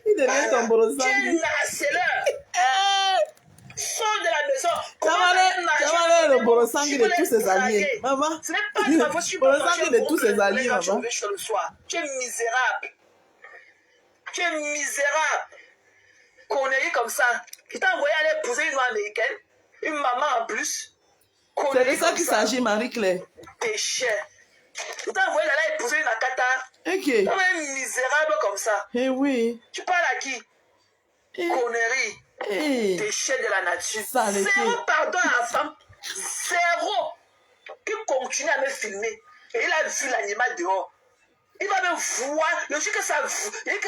Il devient ton brossard.
Tu es un harceleur. Sors de la maison.
Comment le brossang de tous ses alliés? Maman,
ce n'est pas de ma faute.
Le brossang de tous ses alliés, maman.
Tu es misérable. Tu es misérable. Connerie comme ça. Qui t'a envoyé aller épouser une noire américaine. Une maman en plus.
C'est de ça qu'il s'agit, Marie-Claire.
Péché. Qui t'a envoyé aller épouser une akata.
Ok.
Tu es misérable comme ça.
Eh oui.
Tu parles à qui? Connerie. Déchet de la nature. Zéro pardon à la femme. Zéro. Qui continue à me filmer. Et il a vu l'animal dehors. Il va me voir. Le jour que sa vraie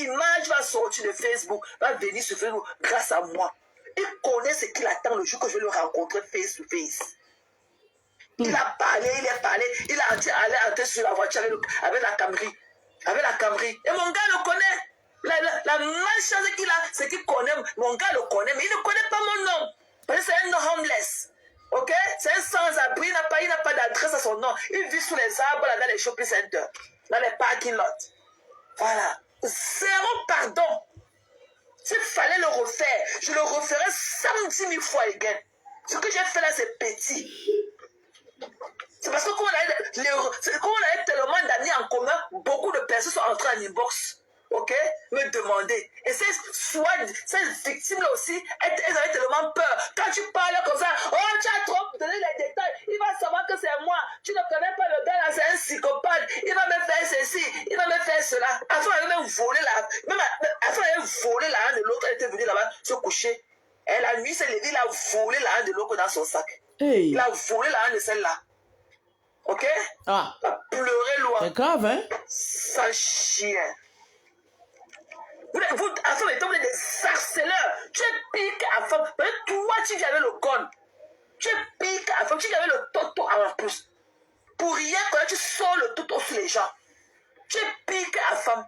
image va sortir de Facebook, va venir sur Facebook grâce à moi. Il connaît ce qu'il attend le jour que je vais le rencontrer face to face. Il a parlé, il a allé entrer sur la voiture avec la Camry. Et mon gars le connaît. La malchance qu'il a, c'est qu'il connaît, mon gars le connaît, mais il ne connaît pas mon nom. Parce que c'est un homeless. Ok? C'est un sans-abri, il n'a pas d'adresse à son nom. Il vit sous les arbres, là, dans les shopping centers, dans les parking lots. Voilà. Zéro pardon. S'il fallait le refaire, je le referais 110 000 fois again. Ce que j'ai fait là, c'est petit. C'est parce que comme on avait tellement d'amis en commun, beaucoup de personnes sont entrées en inbox. Ok? Me demander. Et ces victimes-là aussi, elles avaient tellement peur. Quand tu parles comme ça, oh, tu as trop donné les détails. Il va savoir que c'est moi. Tu ne connais pas le gars là, c'est un psychopathe. Il va me faire ceci, il va me faire cela. Afin, elle avait même volé là. Afin, elle avait volé la main de l'autre. Elle était venue là-bas se coucher. Et la nuit s'est levée, il a volé la main de l'autre dans son sac.
Hey.
Il a volé la main de celle-là. Ok?
Ah.
Va pleurer loin.
C'est grave, hein?
Sale chien. Vous, à fond, vous êtes des harceleurs. Tu es pire qu'à fond. Toi, tu dis avec le con. Tu es pire qu'à fond. Tu dis avec le toto en plus. Pour rien, quand tu sors le toto sur les gens. Tu es pire qu'à fond.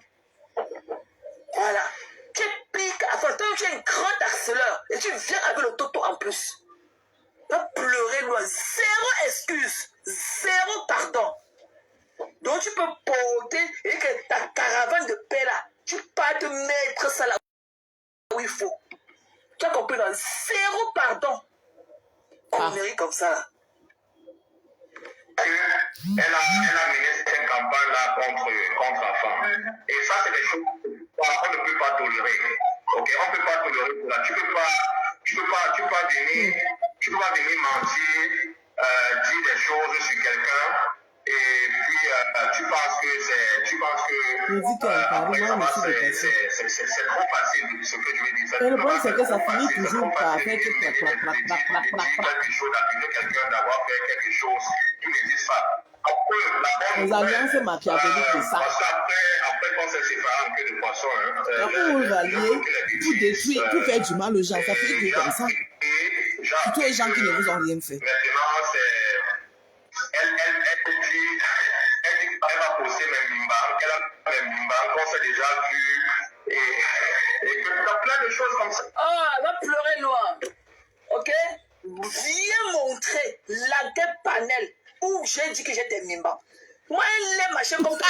Voilà. Tu es pire qu'à fond. Toi, tu es un grand harceleur. Et tu viens avec le toto en plus. Va pleurer loin. Zéro excuse. Zéro pardon. Donc tu peux porter et que ta caravane de paix là, tu peux te mettre ça là où il faut. Tu as compris, dans zéro pardon. On mérite comme ça là.
Elle a mené cette campagne-là contre la femme. Et ça, c'est des choses qu'on ne peut pas tolérer. Ok, on ne peut pas tolérer ça. Tu peux pas venir mentir, dire des choses sur quelqu'un. Et puis, tu penses que c'est trop facile ce que je vais dire.
Et le problème, c'est que ça finit toujours par faire
quelque chose, d'accuser quelqu'un d'avoir fait quelque chose qui n'existe pas.
Les alliances machiavéliques, c'est ça.
Parce qu'après, quand c'est séparé en queue de poisson,
après, on va lier, tout détruire, tout faire du mal aux gens. Ça fait comme ça. Surtout les gens qui ne vous ont rien fait.
Maintenant, elle dit qu'elle va poster mes mimbans, qu'elle a mes mimbans, qu'on s'est déjà vu, et que tu as plein de choses comme ça.
Ah, va pleurer loin. Ok? Viens montrer la panel où j'ai dit que j'étais mimbans. Moi, elle est machin comme toi.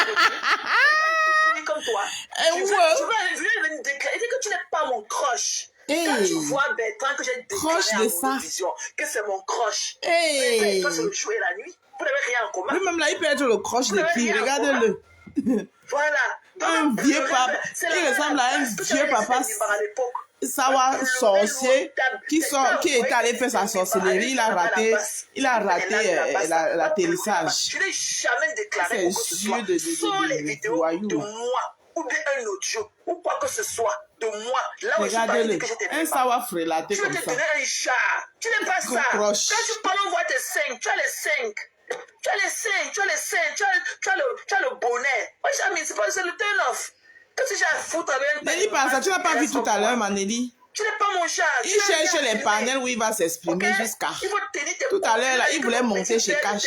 Comme toi. Je vais me déclarer que tu n'es pas mon crush. Quand tu vois Bertrand que j'ai déclaré à mon télévision que c'est mon crush. Toi, c'est le jour et la nuit. Vous n'avez rien en commun.
Lui-même là, il peut être le crush de qui? Regardez-le.
Voilà.
Un vieux papa. Il ressemble à un vieux papa. Savoir sorcier qui est allé faire sa sorcellerie. Il a raté l'atterrissage.
Je n'ai jamais déclaré que ce soit sur les vidéos de moi ou bien un audio ou quoi que ce soit de moi. Là où
regardez-le, un savoir frélaté comme ça.
Tu veux te donner un chat. Tu n'aimes pas ça. Quand tu parles, on voit tes 5. Tu as les 5. Tu as les 5. Tu as les 5. Tu as le bonnet. Moi, c'est le turn off. Qu'est-ce que j'ai à foutre avec un
Nelly, par ça, tu n'as pas vu tout à l'heure, Manelli?
Tu n'es pas mon chat.
Il cherche les panels où il va s'exprimer jusqu'à. Tout à l'heure, là, il voulait monter chez Cash.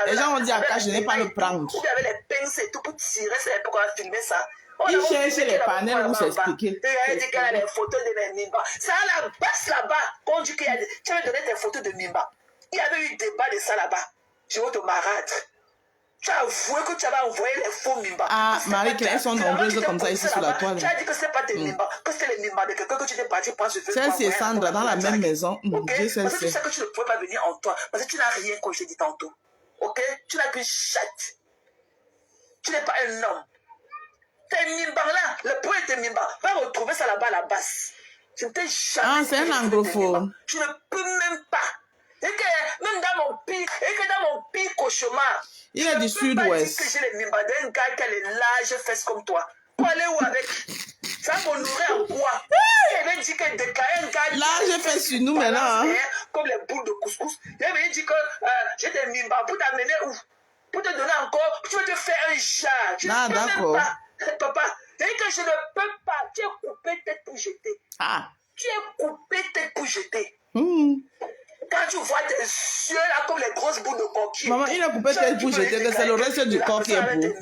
Les gens ont dit à Cash, je n'ai pas le prendre.
Il avait les pinces et tout pour tirer, c'est pourquoi on a filmé ça.
Il cherche les panels où s'expliquer.
Il a dit qu'elle a les photos de mes Mimba. C'est à la base là-bas qu'on dit qu'il y a des... Tu avais donné tes photos de Mimba. Il y avait eu débat de ça là-bas. Je vais te marâtre. Tu as avoué que tu avais envoyé les faux Mimba.
Ah, Marie-Claire, elles sont nombreuses comme ça ici sur la toile.
Tu as dit que ce n'est pas tes Mimba, que c'était les Mimba de quelqu'un que tu t'es parti prendre sur Facebook.
Celle-ci et Sandra dans la même maison.
Parce que tu sais que tu ne pouvais pas venir en toi. Parce que tu n'as rien, comme je t'ai dit tantôt. Ok? Tu n'as qu'une chatte. Tu n'es pas un homme. Tes Mimba là, le point de tes Mimba, va retrouver ça là-bas à la base. Je ne t'ai jamais.
Ah, c'est un anglophone.
Tu ne peux même pas. Et que même dans mon pire cauchemar.
Il est du sud-ouest.
Que j'ai les Mimba d'un gars qui a les larges fesses comme toi. Pour aller où avec? Ça va nourrir en quoi? Il avait dit qu'elle déclarait un gars.
Là, j'ai fait sur nous maintenant. Hein?
Comme les boules de couscous. Il avait dit que j'ai des Mimba pour t'amener où? Pour te donner encore. Tu veux te faire un chat. Tu ne peux même pas. Papa, et que je ne peux pas. Tu es coupé tête pour jeter.
Ah.
Tu es coupé tête pour jeter. Quand tu vois tes yeux là comme les grosses boules de coquille.
Maman, il a coupé tête pour jeter, que c'est le reste du corps qui est beau.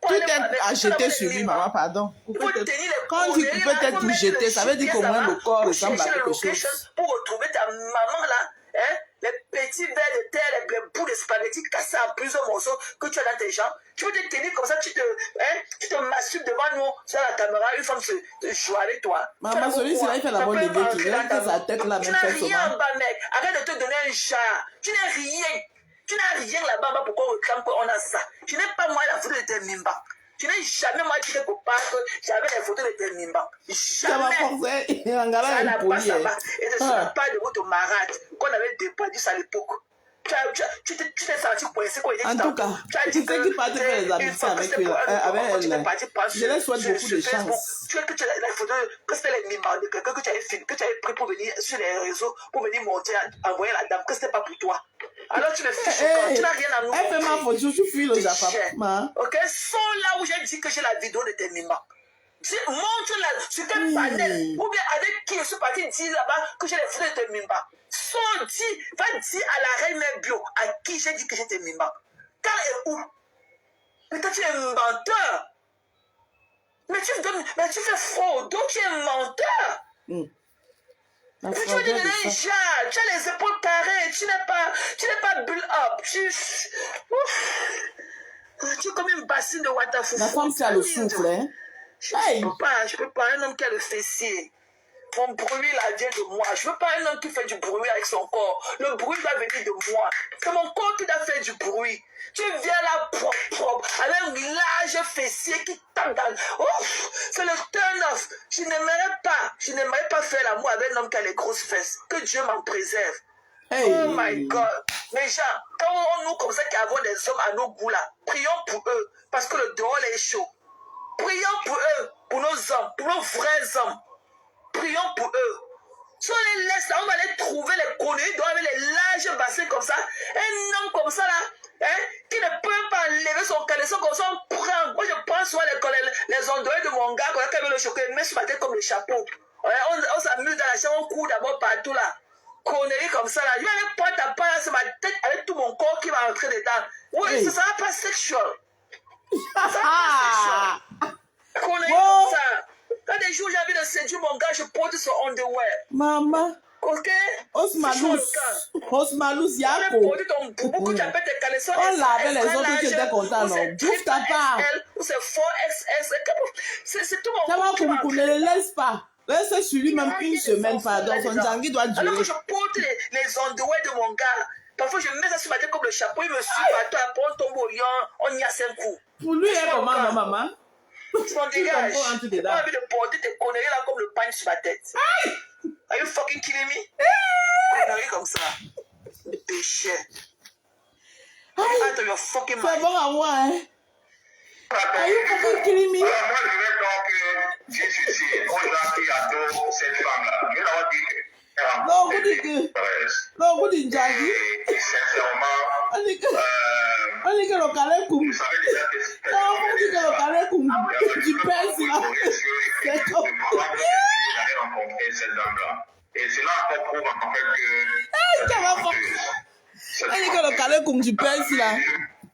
Tout est à jeter sur lui, maman, pardon. Quand on dit couper tête pour jeter, ça veut dire qu'au moins le corps ressemble à quelque chose.
Pour retrouver ta maman là, hein, les petits verres de terre, les bouts de spaghetti cassés en plusieurs morceaux que tu as dans tes jambes. Tu veux te tenir comme ça, tu te masturbes devant nous sur la caméra, une femme se joue avec toi.
Maman, celui-ci là, il fait la bonne idée, tu vois que sa tête là, même fait
tu n'as rien en bas, mec. Arrête de te donner un chat. Tu n'as rien. Tu n'as rien là-bas, pourquoi on réclame qu'on a ça? Tu n'es pas moi la photo de tes Mimba. Tu n'es jamais moi qui te compare que j'avais les photos de tes Mimba.
Ça va forcer. Et
ça n'a pas ça va. Et ne sera pas de votre marade qu'on avait dépendu à l'époque. Tu t'es senti coincé quand il était
en tout cas, tu sais qu'il partait faire les amitiés avec elle. Je leur souhaite beaucoup de chance.
Tu as la photo que c'était les Mimba de quelqu'un que tu avais pris pour venir sur les réseaux, pour venir monter, envoyer la dame, que ce n'était pas pour toi. Alors tu me fiches quand tu n'as rien à nous
montrer. Elle fait ma photo, tu fuis le Japon.
Ok, sont là où j'ai dit que j'ai la vidéo de tes mimans. Montre-la sur quel panel, ou bien avec qui je suis parti dire là-bas que j'ai les photos de tes mimans. Va dire à la reine bio à qui j'ai dit que j'ai tes mimans. Quand et où? Mais toi tu es un menteur. Mais tu fais fraude, donc tu es un menteur. Tu as dit déjà, tu as les épaules carrées, tu n'es pas build up. Tu es comme une bassine de waterfall.
La femme, c'est à le souffle, hein?
Je peux pas, un homme qui a le fessier. Mon bruit là vient de moi. Je veux pas un homme qui fait du bruit avec son corps. Le bruit doit venir de moi. C'est mon corps qui doit faire du bruit. Tu viens là propre, avec un large fessier qui tape dans... Ouf, c'est le turn-off. Je n'aimerais pas faire l'amour avec un homme qui a les grosses fesses. Que Dieu m'en préserve. Oh my God. Mais gens, quand nous comme ça qui avons des hommes à nos goûts là, prions pour eux. Parce que le dehors est chaud. Prions pour eux, pour nos hommes, pour nos vrais hommes. Prions pour eux. Si on les laisse là, on va les trouver, les connaître, avec les larges bassins comme ça. Un homme comme ça là, qui ne peut pas lever son caleçon comme ça, on prend. Moi je prends souvent les ondolets de mon gars, quand il veut le choquer, il met sur ma tête comme le chapeau. On s'amuse dans la chambre, on court d'abord partout là. Connerie comme ça là. Je vais aller prendre ta part sur ma tête avec tout mon corps qui va rentrer dedans. Oui, ça ne sera pas sexual. Ça sera pas sexual. Connerie comme ça. Quand des jours j'ai envie de séduire mon gars, je porte son underwear.
Maman.
Ok?
Osmalous, Yako.
Beaucoup tu appelles tes caleçons.
On lavait les autres qui étaient contents, non? Bouffe ta part.
Ou c'est 4XS. C'est tout mon corps.
Ça va, ne le laisse pas. Laisse sur lui même une semaine, pardon. Son jangui doit durer.
Alors que je porte les underwear de mon gars, parfois je mets ça sur ma tête comme le chapeau, il me suit partout, après on tombe au lion, on y a 5 coups.
Pour lui, il est comment, maman?
Tu m'en dégages. J'ai pas envie de porter tes conneries là comme le pain sur ma tête. Are you fucking kidding me? Conneries comme ça. Péché. Out of your fucking mind.
C'est bon à moi, hein? Are you fucking kidding me?
Moi, je vais donc dire ceci aux gens qui adorent cette femme-là. Je leur dis que...
Non, vous dites que... Non, vous dites Jagi.
Et sincèrement...
On dit que le calais comme...
Vous savez déjà que...
Non, on dit que le calais comme... Du pèse, là. C'est comme...
J'allais rencontrer cette dame-là. Et cela encore prouve en fait que...
Ça va pas. On dit que le calais comme du pèse, là.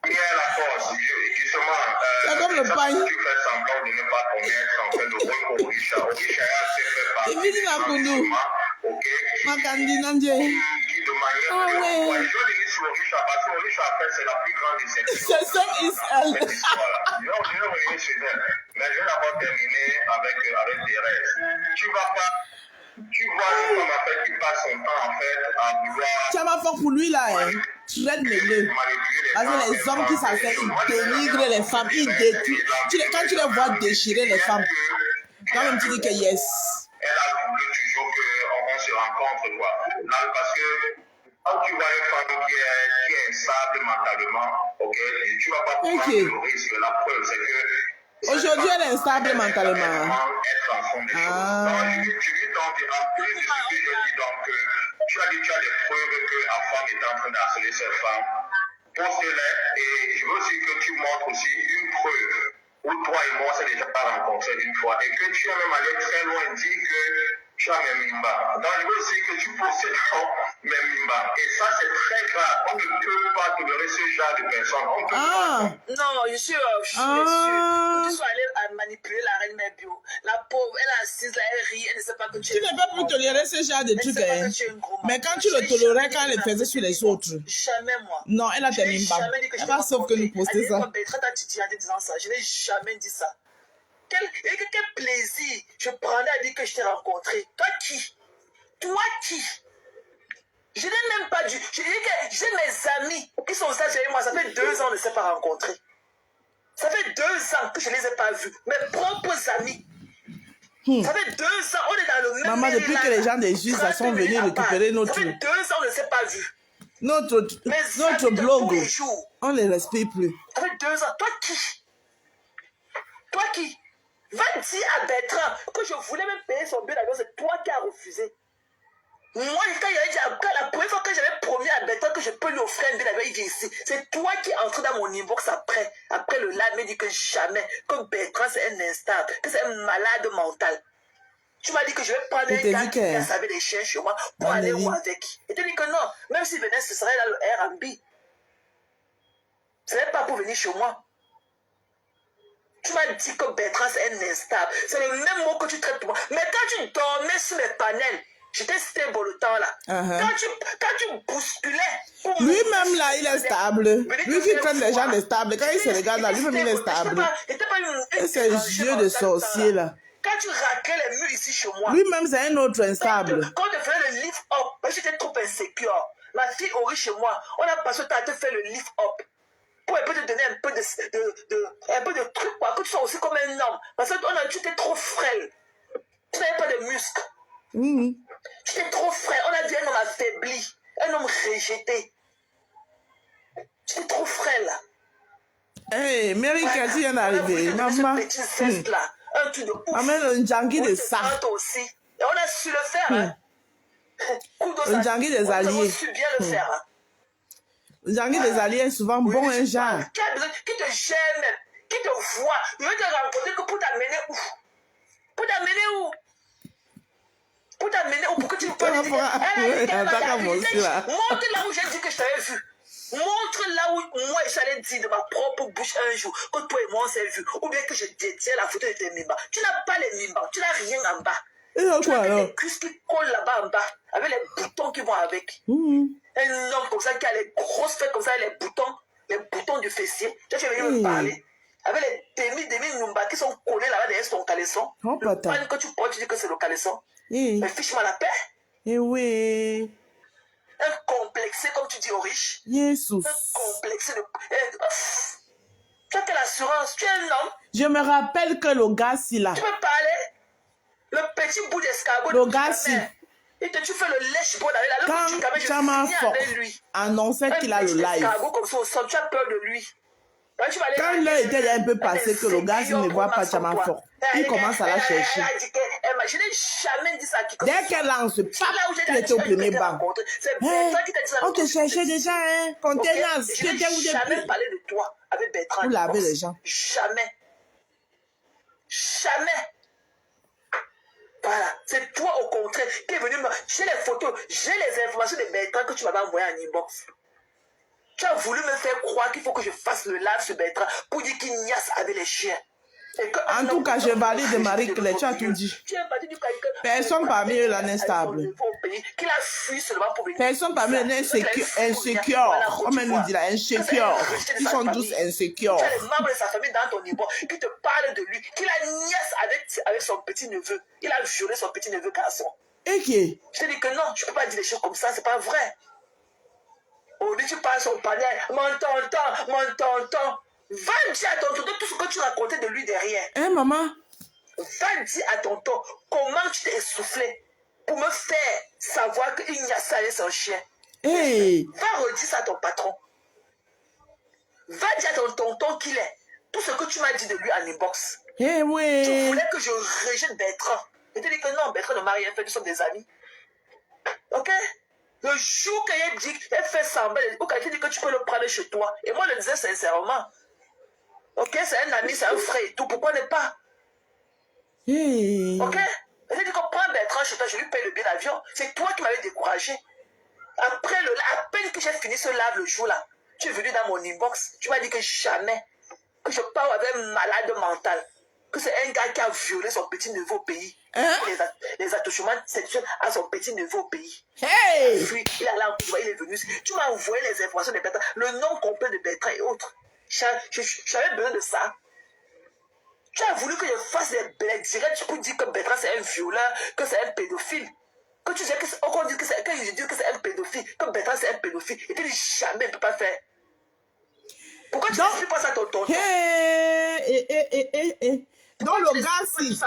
Il y a la force, justement...
C'est comme le pain.
Tu fais semblant de ne pas connaître en fait le rôle qu'Orisha. Orisha s'est fait partie...
Et puis, il va connu.
Ok.
Makandi Nandje.
Qui de manière...
Ah ouais.
Je veux dire sur Orisha, parce que Orisha, en fait, c'est la plus grande déception.
C'est ça, Israël.
Cette histoire-là. Je vais revenir chez elle. Mais je vais d'abord terminer avec Thérèse. Tu vois une femme en fait qui passe son temps en fait à vouloir...
Tu as ma fort pour lui là, hein. Traite-le. Parce que les hommes qui s'en fait, ils dénigrent les femmes, ils détruisent. Quand tu les vois déchirer les femmes, quand même tu dis que yes.
Elle a voulu toujours qu'on se rencontre, quoi. Là, parce que quand tu vois une femme qui est instable mentalement, ok, et tu vas pas prendre le risque. La preuve, c'est que...
Aujourd'hui, elle est instable mentalement.
Être en fond des choses. Donc, je lui donne en plus de ce que je dis, donc, tu as des preuves que la femme est en train d'harceler cette femme. Poste-les, et je veux aussi que tu montres aussi une preuve où toi et moi, on s'est déjà pas rencontrés une fois, et que tu as même allé très loin et dit que tu as mes mimbas. Donc, je veux aussi que tu possèdes mes mimbas. Et ça, c'est très grave. On ne peut pas tolérer ce genre de personnes. On peut pas.
Non, je suis déçue. Que tu sois allé manipuler la reine Mébio. La pauvre, elle est assise là, elle rit, elle ne sait pas que tu es...
Tu ne peux plus tolérer ce genre de trucs. Hein. Mais quand tu le tolérais, quand elle le faisait sur les autres.
Jamais, moi.
Non, elle a tes mimbas. Elle va sauf que nous poster ça.
En disant ça. Je n'ai jamais dit ça. Quel plaisir je prenais à dire que je t'ai rencontré. Toi qui? Je n'ai même pas dû. Je dis que j'ai mes amis qui sont là chez moi. Ça fait 2 ans qu'on ne s'est pas rencontrés. Ça fait 2 ans que je ne les ai pas vus. Mes propres amis. Ça fait 2 ans. On est dans le même...
Maman, depuis que les gens des juges sont venus récupérer notre...
Ça fait 2 ans qu'on ne s'est pas vus.
Notre blog, on ne les respecte plus.
Ça fait 2 ans. Toi qui? Va dire à Bertrand que je voulais même payer son billet d'avion, c'est toi qui as refusé. Moi, la première fois que j'avais promis à Bertrand que je peux lui offrir un billet, il dit ici. C'est toi qui es entré dans mon inbox après le live, me dit que jamais, que Bertrand c'est un instable, que c'est un malade mental. Tu m'as dit que je vais prendre un gars qui a savé les chiens chez moi pour aller où avec. Et tu dis que non, même s'il venait, ce serait là le Airbnb. Ce n'est pas pour venir chez moi. Tu m'as dit que Bertrand c'est un instable. C'est le même mot que tu traites moi. Mais quand tu dormais sur mes panels, j'étais stable le temps là. Quand tu bousculais.
Lui-même là, il est stable. Lui qui traite les gens de stable. Quand il se regarde là, lui-même il est stable. C'est un jeu de sorcier là.
Quand tu raclais les murs ici chez moi.
Lui-même c'est un autre instable.
Quand on faisait le lift up, j'étais trop insécure. Ma fille Ori chez moi, on a passé le temps à te faire le lift up. Pour un peu te donner un peu de trucs, quoi, que tu sois aussi comme un homme. Parce que tu étais trop frêle. Tu n'avais pas de muscles. Tu étais trop frêle. On a dit un homme affaibli, un homme rejeté. Tu étais trop frêle.
Hey, Mary, quand tu viens d'arriver, maman.
Ce petit zeste là, un truc de ouf.
Amène un junkie de ça.
Aussi. Et on a su le faire.
Un junkie des alliés.
On a su bien le faire.
Le junkie des alliés est souvent bon, un genre.
Qui te gêne, qui te voit. Je vais te rencontrer que pour t'amener où? Pour t'amener où? Pour t'amener où? Pour que tu me parles. Montre là où j'ai dit que je t'avais vu. Montre là où moi j'allais dire de ma propre bouche un jour que toi et moi on s'est vu. Ou bien que je détiens la photo de tes mimbas. Tu n'as pas les mimbas. Tu n'as rien en bas.
Et
tu as des cuisses qui collent là-bas en bas. Avec les boutons qui vont avec. Un homme comme ça qui a les grosses fesses comme ça, les boutons du fessier. Tu es venu me parler. Avec les demi-numba qui sont collés là-bas derrière ton caleçon. Le pan que tu portes, tu dis que c'est le caleçon. Mais fiche-moi la paix.
Eh oui.
Un complexé, comme tu dis aux riches.
Jesus.
Un complexé de... Tu as quelle assurance? Tu es un homme.
Je me rappelle que le gars, si là.
Tu peux parler? Le petit bout d'escargot.
Le gars, si.
Et tu fais le lèche-bon avec la
quand Chama Fort annonçait qu'il a le live.
Comme ça, au sol, tu as peur de lui.
Quand l'heure était un peu passé que le gars il ne voit pas Chama Fort, il commence à la chercher.
Je n'ai jamais dit ça à quiconque.
Dès qu'elle lance, il était au premier banc. On te cherchait déjà, hein? Contenance, tu étais où depuis?
Je n'ai jamais parlé de toi avec Bertrand.
Vous lavez les gens.
Jamais. Jamais. Voilà, c'est toi au contraire qui est venu me... J'ai les photos, j'ai les informations de Bertrand que tu m'avais envoyé en inbox. Tu as voulu me faire croire qu'il faut que je fasse le live sur Bertrand pour dire qu'il niasse avec les chiens.
En tout cas, je valide de Marie-Claire, tu as tout dit. Personne parmi eux là n'est stable. Personne parmi eux n'est insécure. Comme elle nous dit là, insécure. Ils sont tous insécures.
Tu as les membres de sa famille dans ton niveau qui te parlent de lui, qu'il a niasse avec son petit-neveu. Il a violé son petit-neveu garçon.
Et qui?
Je te dis que non, je ne peux pas dire des choses comme ça, c'est pas vrai. Aujourd'hui, tu parles son panel, mon tonton. Va dire à ton tonton tout ce que tu racontais de lui derrière.
Hein, maman?
Va dire à tonton comment tu t'es essoufflé pour me faire savoir qu'il y a ça avec son chien.
Hey.
Va redire ça à ton patron. Va dire à ton tonton qu'il est. Tout ce que tu m'as dit de lui en inbox.
Eh oui.
Tu voulais que je rejette Bertrand. Je te dis que non, Bertrand ne m'a rien fait, nous sommes des amis. Ok? Le jour qu'elle dit, elle fait semblant, ou qu'elle dit que tu peux le prendre chez toi. Et moi, je le disais sincèrement. Ok, c'est un ami, c'est un frère et tout. Pourquoi ne pas?
Hey.
Ok? Elle dit que prends Bertrand chez toi, je lui paye le billet d'avion. C'est toi qui m'avais découragé. Après, à peine que j'ai fini ce live le jour-là, tu es venu dans mon inbox. Tu m'as dit que jamais, que je parle avec un malade mental. Que c'est un gars qui a violé son petit-neveu au pays.
Hein?
Les attouchements sexuels à son petit-neveu au pays.
Hey!
Il est allé en Cuba, il est venu. Tu m'as envoyé les informations de Bertrand, le nom complet de Bertrand et autres. J'avais besoin de ça. Tu as voulu que je fasse des blagues directes pour dire que Bertrand c'est un violeur, que c'est un pédophile. Que tu sais que je dis que c'est un pédophile, que Bertrand c'est un pédophile. Et tu dis jamais, il ne peut pas faire. Pourquoi tu ne dis pas ça à ton tonton?
Donc le gars, si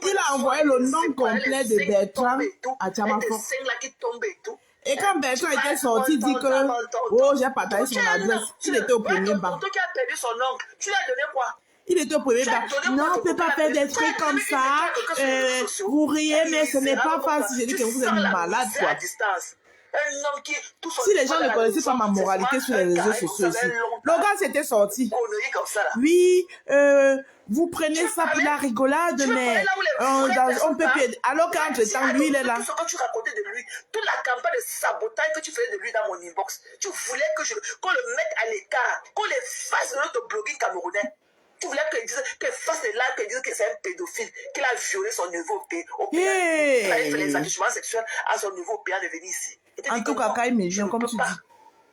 il a envoyé le nom complet de Bertrand à Chama Fort. Et quand Bertrand était sorti, il dit que oh, j'ai partagé son adresse. Il était au premier banc.
Ton tonton qui a perdu son oncle, tu lui as donné quoi?
Il était au premier pas. Non, on ne peut pas faire des trucs comme ça. Vous riez, mais ce n'est pas facile. J'ai dit que vous êtes malade, quoi. Si les gens ne connaissaient pas ma moralité sur les réseaux sociaux aussi. Logan s'était sorti. Oui, vous prenez ça pour la rigolade, mais on peut plus. Alors qu'entre-temps, lui, il est là.
Quand tu racontais de lui, toute la campagne de sabotage que tu faisais de lui dans mon inbox, tu voulais qu'on le mette à l'écart, qu'on les fasse de notre blogging camerounais. Tu voulais qu'il fasse des lives, qu'il dise que c'est un pédophile, qu'il a violé son neveu au pays, qu'il a fait les attouchements sexuels à son neveu au pays de venir ici.
En tout cas, Kaï Méjian, comme tu dis.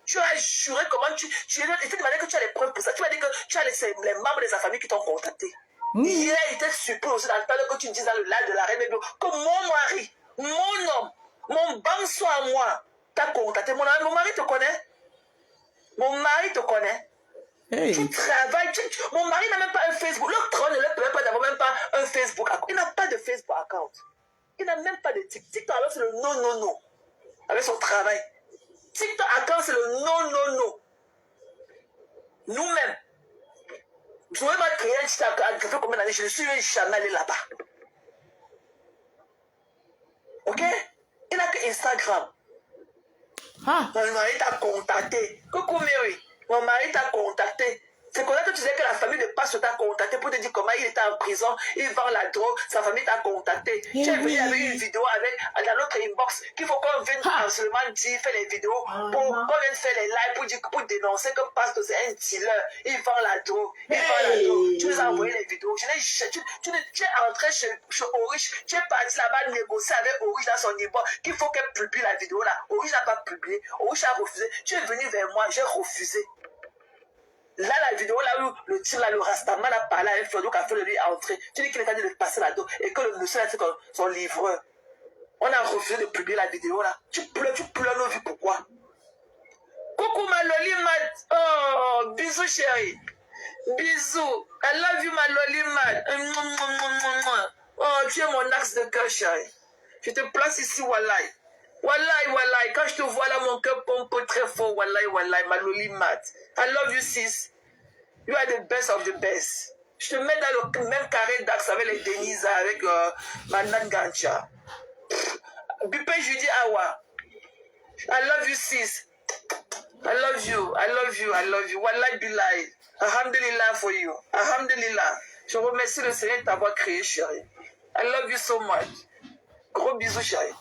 Tu as juré comment tu t'es demandé que tu as les preuves pour ça. Tu m'as dit que tu as les membres de sa famille qui t'ont contacté. Hier, il était surpris aussi dans le temps que tu me dises dans le live de la reine que mon mari, mon homme, mon banso à moi, t'a contacté. Mon mari te connaît. Mon mari te connaît. Hey. Tu travailles. Mon mari n'a même pas un Facebook. Le trône ne le permet pas d'avoir même pas un Facebook account. Il n'a pas de Facebook account. Il n'a même pas de TikTok. TikTok, alors c'est le non. Avec son travail. TikTok account, c'est le non. Nous-mêmes. Je ne vais pas créer un TikTok account combien d'années. Je ne suis jamais allé là-bas. Ok? Il n'a que Instagram. Mon mari t'a contacté. Coucou Mary. Mon mari t'a contacté. C'est comme ça que tu disais que la famille de Passe t'a contacté pour te dire comment il était en prison, il vend la drogue, sa famille t'a contacté. Tu es venu avec une vidéo dans notre inbox qu'il faut qu'on vienne seulement dire, faire les vidéos, pour qu'on vienne faire les lives pour dénoncer que Passe c'est un dealer, il vend la drogue, Tu nous as envoyé les vidéos. Tu es entré chez Orish, tu es parti là-bas négocier avec Orish dans son inbox qu'il faut qu'elle publie la vidéo là. Orish n'a pas publié, Orish a refusé. Tu es venu vers moi, j'ai refusé. Là, la vidéo, là où le type, là, le Rastaman a parlé avec Fiodo qui a fait le lui entrer. Tu dis qu'il est en train de passer la dos et que le monsieur a fait son livreur. On a refusé de publier la vidéo, là. Tu pleures nos vies, pourquoi? Coucou, ma loli, oh, bisous, chérie. Bisous. I love you, ma loli, oh, tu es mon axe de cœur, chérie. Je te place ici, wallahi. Wallahi, quand je te vois là, mon cœur pompe très fort, wallahi, ma loli mat. I love you, sis. You are the best of the best. Je te mets dans le même carré d'axe avec les Denisa, avec ma Nangancha. Bipé Judy Awa. I love you, sis. I love you. Wallahi billahi. Alhamdulillah for you. Alhamdulillah. Je remercie le Seigneur de t'avoir créé, chérie. I love you so much. Gros bisous, chérie.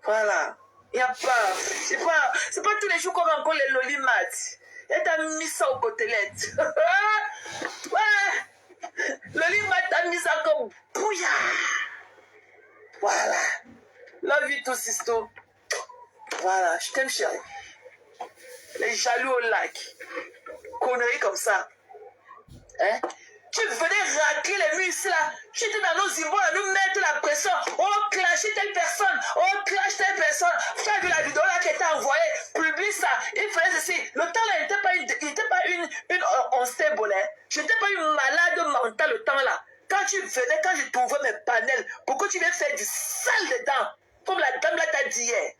Voilà. Il n'y a pas. C'est pas tous les jours qu'on rencontre les lolimat. Et t'as mis ça aux côtelettes. Ouais. Lolimat t'as mis ça comme bouillard. Voilà. Love you too, sisto. Voilà. Je t'aime, chérie. Les jaloux au lac. Conneries comme ça. Hein? Tu venais racler les murs ici là. Tu étais dans nos immeubles à nous mettre la pression. On clashait telle personne. On clash telle personne. Tu as vu la vidéo là qui était envoyée. Publie ça. Il fallait ceci. Le temps là, il n'était pas une unstable. Hein. Je n'étais pas une malade mentale le temps là. Quand tu venais, quand je t'ouvrais mes panels, pourquoi tu viens faire du sale dedans? Comme la dame là t'a dit hier.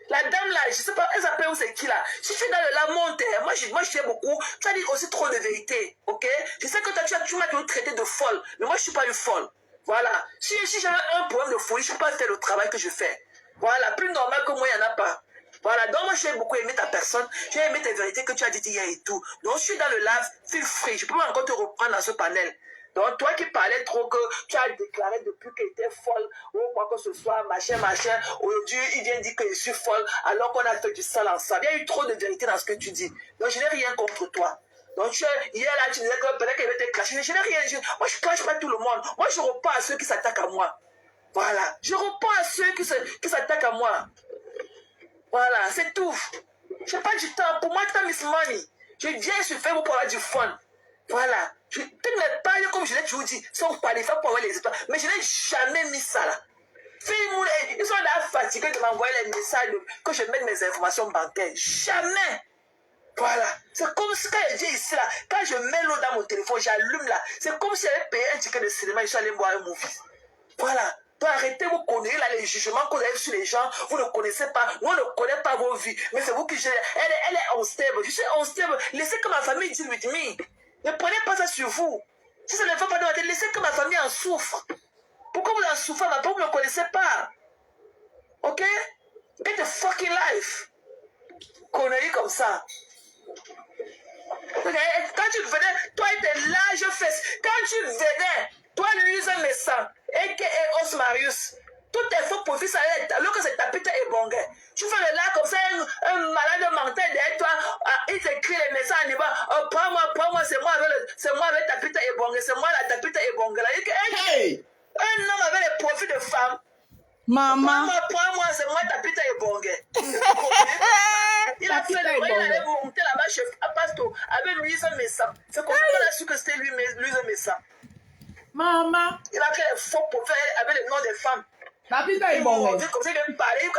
La dame là, je sais pas, elle s'appelle où c'est qui là. Si tu es dans la monte, moi je sais beaucoup, tu as dit aussi trop de vérité, ok? Je sais que tu m'as toujours traité de folle, mais moi je suis pas une folle. Voilà. Si j'avais un problème de folie, je peux pas faire le travail que je fais. Voilà, plus normal que moi, il n'y en a pas. Voilà, donc moi j'ai beaucoup aimé ta personne, j'ai aimé tes vérités que tu as dit hier et tout. Donc je suis dans le live, feel free, je peux pas encore te reprendre dans ce panel. Donc, toi qui parlais trop que tu as déclaré depuis qu'elle était folle, ou quoi que ce soit, machin, aujourd'hui, il vient dire que je suis folle, alors qu'on a fait du sale ensemble. Il y a eu trop de vérité dans ce que tu dis. Donc, je n'ai rien contre toi. Donc, hier, là, tu disais que peut-être qu'elle était clashée. Je n'ai rien. Moi, je ne clash pas tout le monde. Moi, je réponds à ceux qui s'attaquent à moi. Voilà. Je réponds à ceux qui s'attaquent à moi. Voilà, c'est tout. Je n'ai pas du temps. Pour moi, time is money. Je viens sur Facebook pour avoir du fun. Voilà. Toutes mes pages, comme je l'ai toujours dit, sont qualifiées pour avoir les étoiles. Mais je n'ai jamais mis ça là. Ils sont là fatigués de m'envoyer les messages que je mette mes informations bancaires. Jamais. Voilà. C'est comme si quand je dis ici là, quand je mets l'eau dans mon téléphone, j'allume là. C'est comme si j'avais payé un ticket de cinéma et je suis allé voir un movie. Voilà. Donc arrêtez, vous connaissez là les jugements que vous avez sur les gens. Vous ne connaissez pas. Nous, on ne connaît pas vos vies. Mais c'est vous qui gérez. Elle est unstable. Je suis unstable. Laissez que ma famille deal with me. Ne prenez pas ça sur vous. Si ça ne va pas dans la tête, laissez que ma famille en souffre. Pourquoi vous en souffrez? Vous ne me connaissez pas. Ok? Get a fucking life. Connerie comme ça. Quand tu venais, toi et tes larges fesses, quand tu venais, toi, Lise Messan, et Osmarius, tous tes faux profils, ça allait être, alors que c'est tapita et bongue. Tu fais le là comme ça, un malade mental derrière toi, il t'écrit les messages en disant, oh, prends-moi, c'est moi avec tapita et bongue, c'est moi la tapita et bongue.
Hey!
Un homme avec les profils de femme.
Maman.
Prends-moi, c'est moi tapita et bongue. Il a fait le il allait monter là-bas chez Pasto avec Louise Messan. C'est comme ça qu'on a su que c'était Louise Messan.
Maman.
Il a fait les faux profils avec le nom des femmes.
Papita est bon.
Comme ça, il vient parler,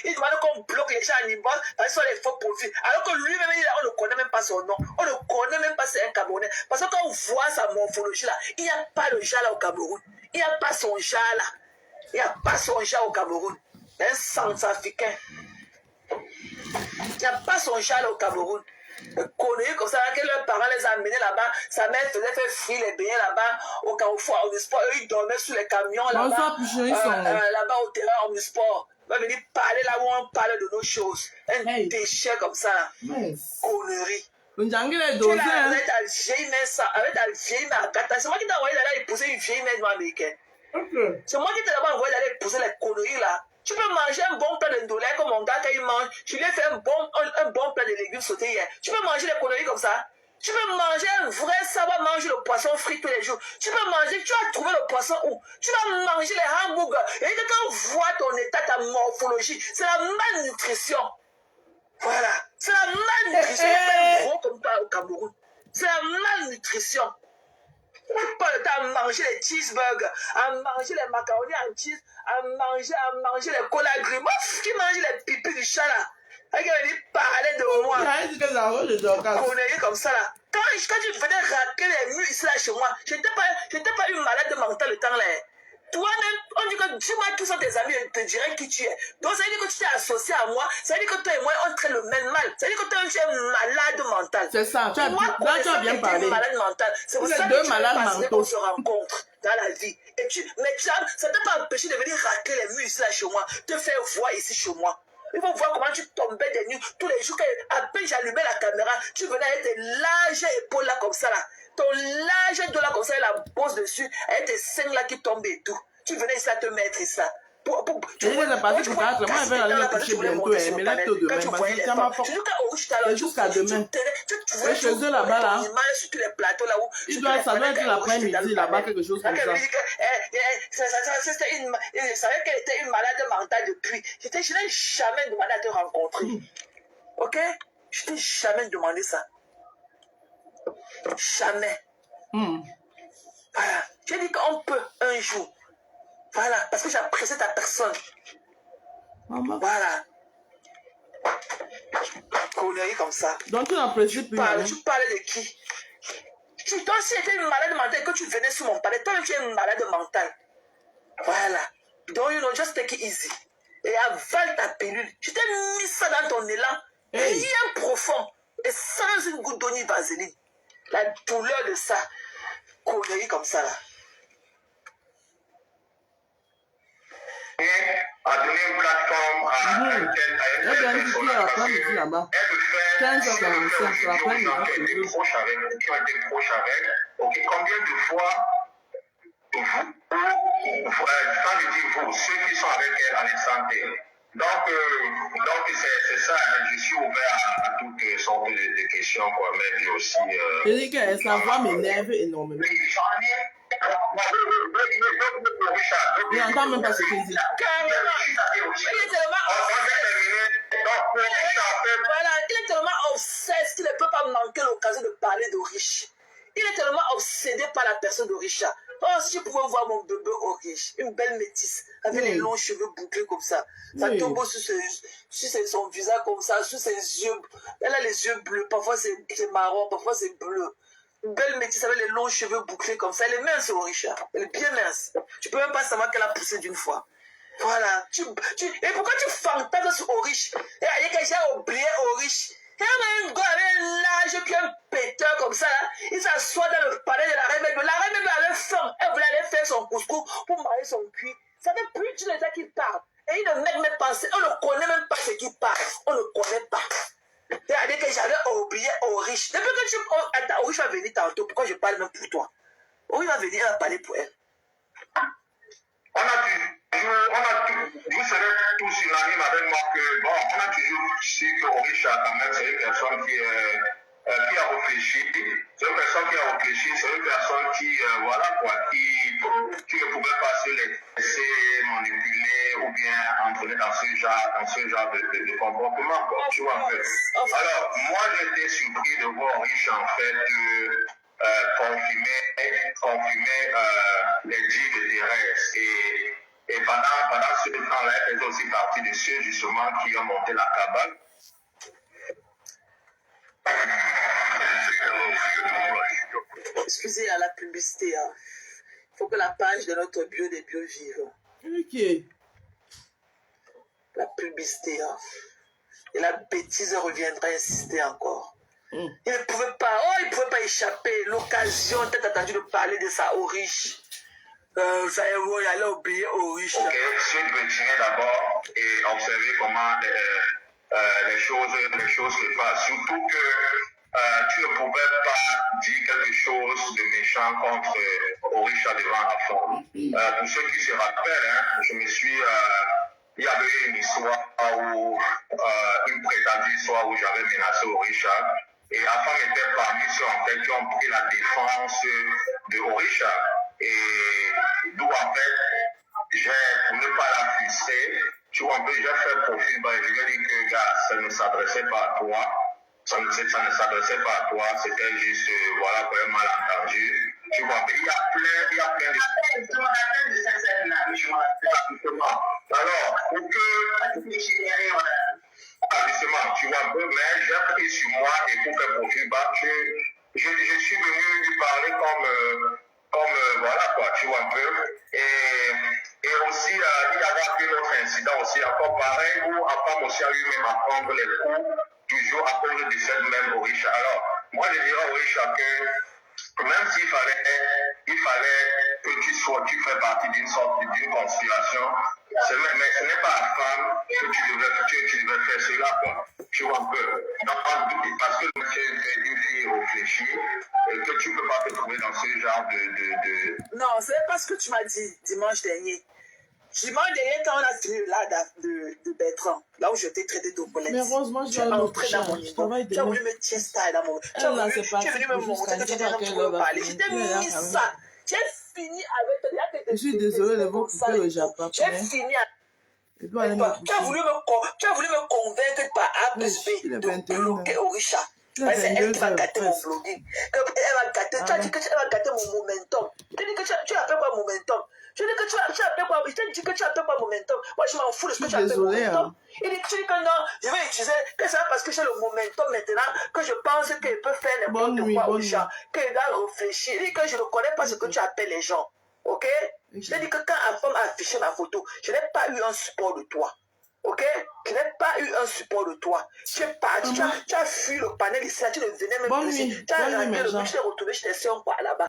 il demande qu'on bloque les gens en Ivoire parce qu'ils sont les faux profils. Alors que lui-même, on ne connaît même pas son nom. On ne connaît même pas c'est un Camerounais. Parce que quand on voit sa morphologie là, il n'y a pas le chat là au Cameroun. Il n'y a pas son chat là. Il n'y a pas son chat au Cameroun. Un centrafricain. Il n'y a pas son chat là au Cameroun. Connu comme ça, que leurs parents les a amenés là-bas. Sa mère faisait faire frire les beignets là-bas au Carrefour Omnisport. Eux, ils dormaient sous les camions là-bas. Là-bas au terrain Omnisport. On va venir parler là où on parle de nos choses. Un déchet comme ça. Connerie. Tu es là avec ta vieille mère, c'est moi qui t'ai envoyé d'aller épouser une vieille mère américaine. C'est moi qui t'ai envoyé d'aller épouser les conneries là. Tu peux manger un bon plat de ndolé comme mon gars quand il mange. Je lui ai fait un bon plat de légumes sautés hier. Tu peux manger des conneries comme ça. Tu peux manger un vrai savoir manger le poisson frit tous les jours. Tu peux manger, tu as trouvé le poisson où? Tu vas manger les hamburgers. Et quand on voit ton état, ta morphologie, c'est la malnutrition. Voilà. C'est la malnutrition. Il y a pas gros comme toi au Cameroun. C'est la malnutrition. On pas le temps à manger les cheeseburgers, à manger les macaronis en cheese, à manger les cola gris. Moi, qui mange les pipis du chat là? Il parlait de moi. On est comme ça là. Quand tu venais raquer les murs ici là chez moi, je n'étais pas une malade mentale le temps là. Toi-même, on dit que dis-moi tous sont tes amis, je te dirai qui tu es. Donc ça veut dire que tu t'es associé à moi, ça veut dire que toi et moi on traite le même mal. Ça veut dire que toi tu es malade mental.
C'est ça, tu as bien parlé.
Malade mental. C'est pour ça que tu as qu'on se rencontre dans la vie. Et ça ne t'a pas empêché de venir raquer les murs ici là chez moi, te faire voir ici chez moi. Il faut voir comment tu tombais des nuits tous les jours. À peine j'allumais la caméra, tu venais avec tes larges épaules là comme ça là. Ton large dos là comme ça, la bosse dessus, avec tes seins là qui tombent et tout. Tu venais ici à te mettre ça.
Je vais te passer pour moi, je vais aller me coucher bientôt, mais là, tôt demain, parce que ça m'a fait jusqu'à demain. Et chez eux là-bas, là, ça doit être l'après-midi, là-bas, quelque chose comme ça.
Je savais qu'elle était une malade mentale depuis. Je n'ai jamais demandé à te rencontrer. Ok? Je t'ai jamais demandé ça. Jamais. Voilà. J'ai dit qu'on peut un jour. Voilà, parce que j'apprécie ta personne.
Maman.
Voilà. Connerie comme ça.
Donc tu n'apprécies plus.
Tu parlais de qui? Toi, si tu étais une malade mentale, que tu venais sur mon palais, toi, tu es une malade mentale. Voilà. Donc, you know, just take it easy. Et avale ta pilule. Je t'ai mis ça dans ton élan. Rien profond. Et sans une goutte d'oignon vaseline. La douleur de ça. Connerie comme ça, là.
A donné une plateforme à une personne parce qu'elle veut faire des proches avec, qui ont été proches avec. Ok, combien de fois quand je dis vous, ceux qui sont avec elle à l'instant T. Donc c'est ça, hein, je suis ouvert à toutes sortes de questions, quoi, mais puis aussi...
Je dis que sa voix m'énerve énormément. Il n'entend même pas ce qu'il dit.
Voilà, il est tellement obsédé qu'il ne peut pas manquer l'occasion de parler de riche. Il est tellement obsédé par la personne de Richard. Oh, si je pouvais voir mon bébé au riche, une belle métisse, avec les longs cheveux bouclés comme ça. Ça tombe sur son visage comme ça, sur ses yeux. Elle a les yeux bleus, parfois c'est marron, parfois c'est bleu. Une belle métisse avec les longs cheveux bouclés comme ça. Elle est mince au Richard. Elle est bien mince. Tu peux même pas savoir qu'elle a poussé d'une fois. Voilà. Et pourquoi tu fantasmes sur Orish? Et allez, que j'ai oublié Orish. Il y a un gars avec un large puis un péteur comme ça, là. Il s'assoit dans le palais de la reine. La reine avait faim. Elle voulait aller faire son couscous pour marier son cuir. Ça fait plus d'une état qu'il parle. Et il ne mec même pensé. On ne connaît même pas ce qu'il parle. On ne connaît pas. C'est-à-dire que j'avais oublié Orish. Depuis que tu... Attends, Orish va venir tantôt. Pourquoi je parle même pour toi? Orish va venir, elle va parler pour elle.
Vous serez tous unanimes avec moi que, bon, on a toujours su que Orish quand même, c'est une personne qui a réfléchi. C'est une personne qui a réfléchi, c'est une personne qui, voilà quoi, qui ne pouvait pas se laisser manipuler ou bien entraîner dans ce genre de comportement, quoi, tu vois, en fait. Alors, moi, j'étais surpris de voir Orish, en fait, confirmer les dits de Thérèse. Et pendant ce temps-là, elle faisait aussi partie de ceux, justement, qui ont monté la cabane.
Excusez la publicité. Hein. Il faut que la page de notre bio des bio vive.
Ok.
La publicité. Hein. Et la bêtise reviendra insister encore. Il ne pouvait pas échapper. L'occasion, t'as attendu de parler de ça au riche. Ça il allait oublier au riche.
Ok, je vais retirer d'abord et observer comment les choses se passent. Surtout que tu ne pouvais pas dire quelque chose de méchant contre Orisha devant la femme. Pour ceux qui se rappellent, hein, il y avait une histoire où, une prétendue histoire où j'avais menacé Orisha. Et Afam était parmi ceux en fait qui ont pris la défense de Orisha. Et d'où en fait, pour ne pas la frustrer, tu vois, j'ai fait profil, je lui ai dit que gars, ça ne s'adressait pas à toi. Ça ne s'adressait pas à toi, c'était juste, voilà, un malentendu. Tu vois, il y a plein de... Je me rappelle de cette scène-là, je me rappelle justement. Alors, pour que... Justement, tu vois un peu, mais j'ai pris sur moi et pour faire profil bas, je suis venu lui parler comme voilà quoi, tu vois un peu. Et aussi, il y avait un autre incident aussi, encore pareil, où Afam aussi a eu même à prendre les coups, toujours à cause de cette même Orisha. Alors, moi je dirais à Orisha que même s'il fallait que tu fais partie d'une conspiration, mais ce n'est pas la femme que tu devais faire cela, quoi. Tu vois un peu. Donc, parce que tu es une fille réfléchie, et que tu ne peux pas te trouver dans ce genre de...
Non, c'est pas ce que tu m'as dit dimanche dernier. Dimanche dernier, quand on a fini là de Bertrand, là où je t'ai traité d'opolette.
Mais heureusement,
tu es entré dans mon niveau. Tu as voulu me tirer ça dans mon... Tu es venu me montrer que tu étais en train de parler. J'étais mis ça. J'ai fini avec...
Je suis désolée de vous couper le Japon.
J'ai fini avec... Tu as voulu me convaincre par A plus B de bloquer Orisha. C'est elle qui va gâter mon blogging. Elle va gâter, tu as dit que tu vas gâter mon momentum. Tu as dit que tu appelles quoi momentum? Je dis que tu appelles quoi? Je t'ai dit que tu appelles quoi momentum? Moi je m'en fous de ce que tu appelles momentum. Il dit tu dis que non, je vais utiliser que c'est parce que j'ai le momentum maintenant que je pense qu'il peut faire n'importe quoi aux gens, qu'il doit réfléchir. Il dit que je ne connais pas ce que tu appelles les gens. Ok? Je t'ai dit que quand un femme a affiché ma photo, je n'ai pas eu un support de toi. Ok? Je n'ai pas eu un support de toi. Tu es parti, tu as fui le panel ici, tu ne venais même plus ici. Tu as regardé le but, tu t'es retourné, je t'ai fait un pas là-bas.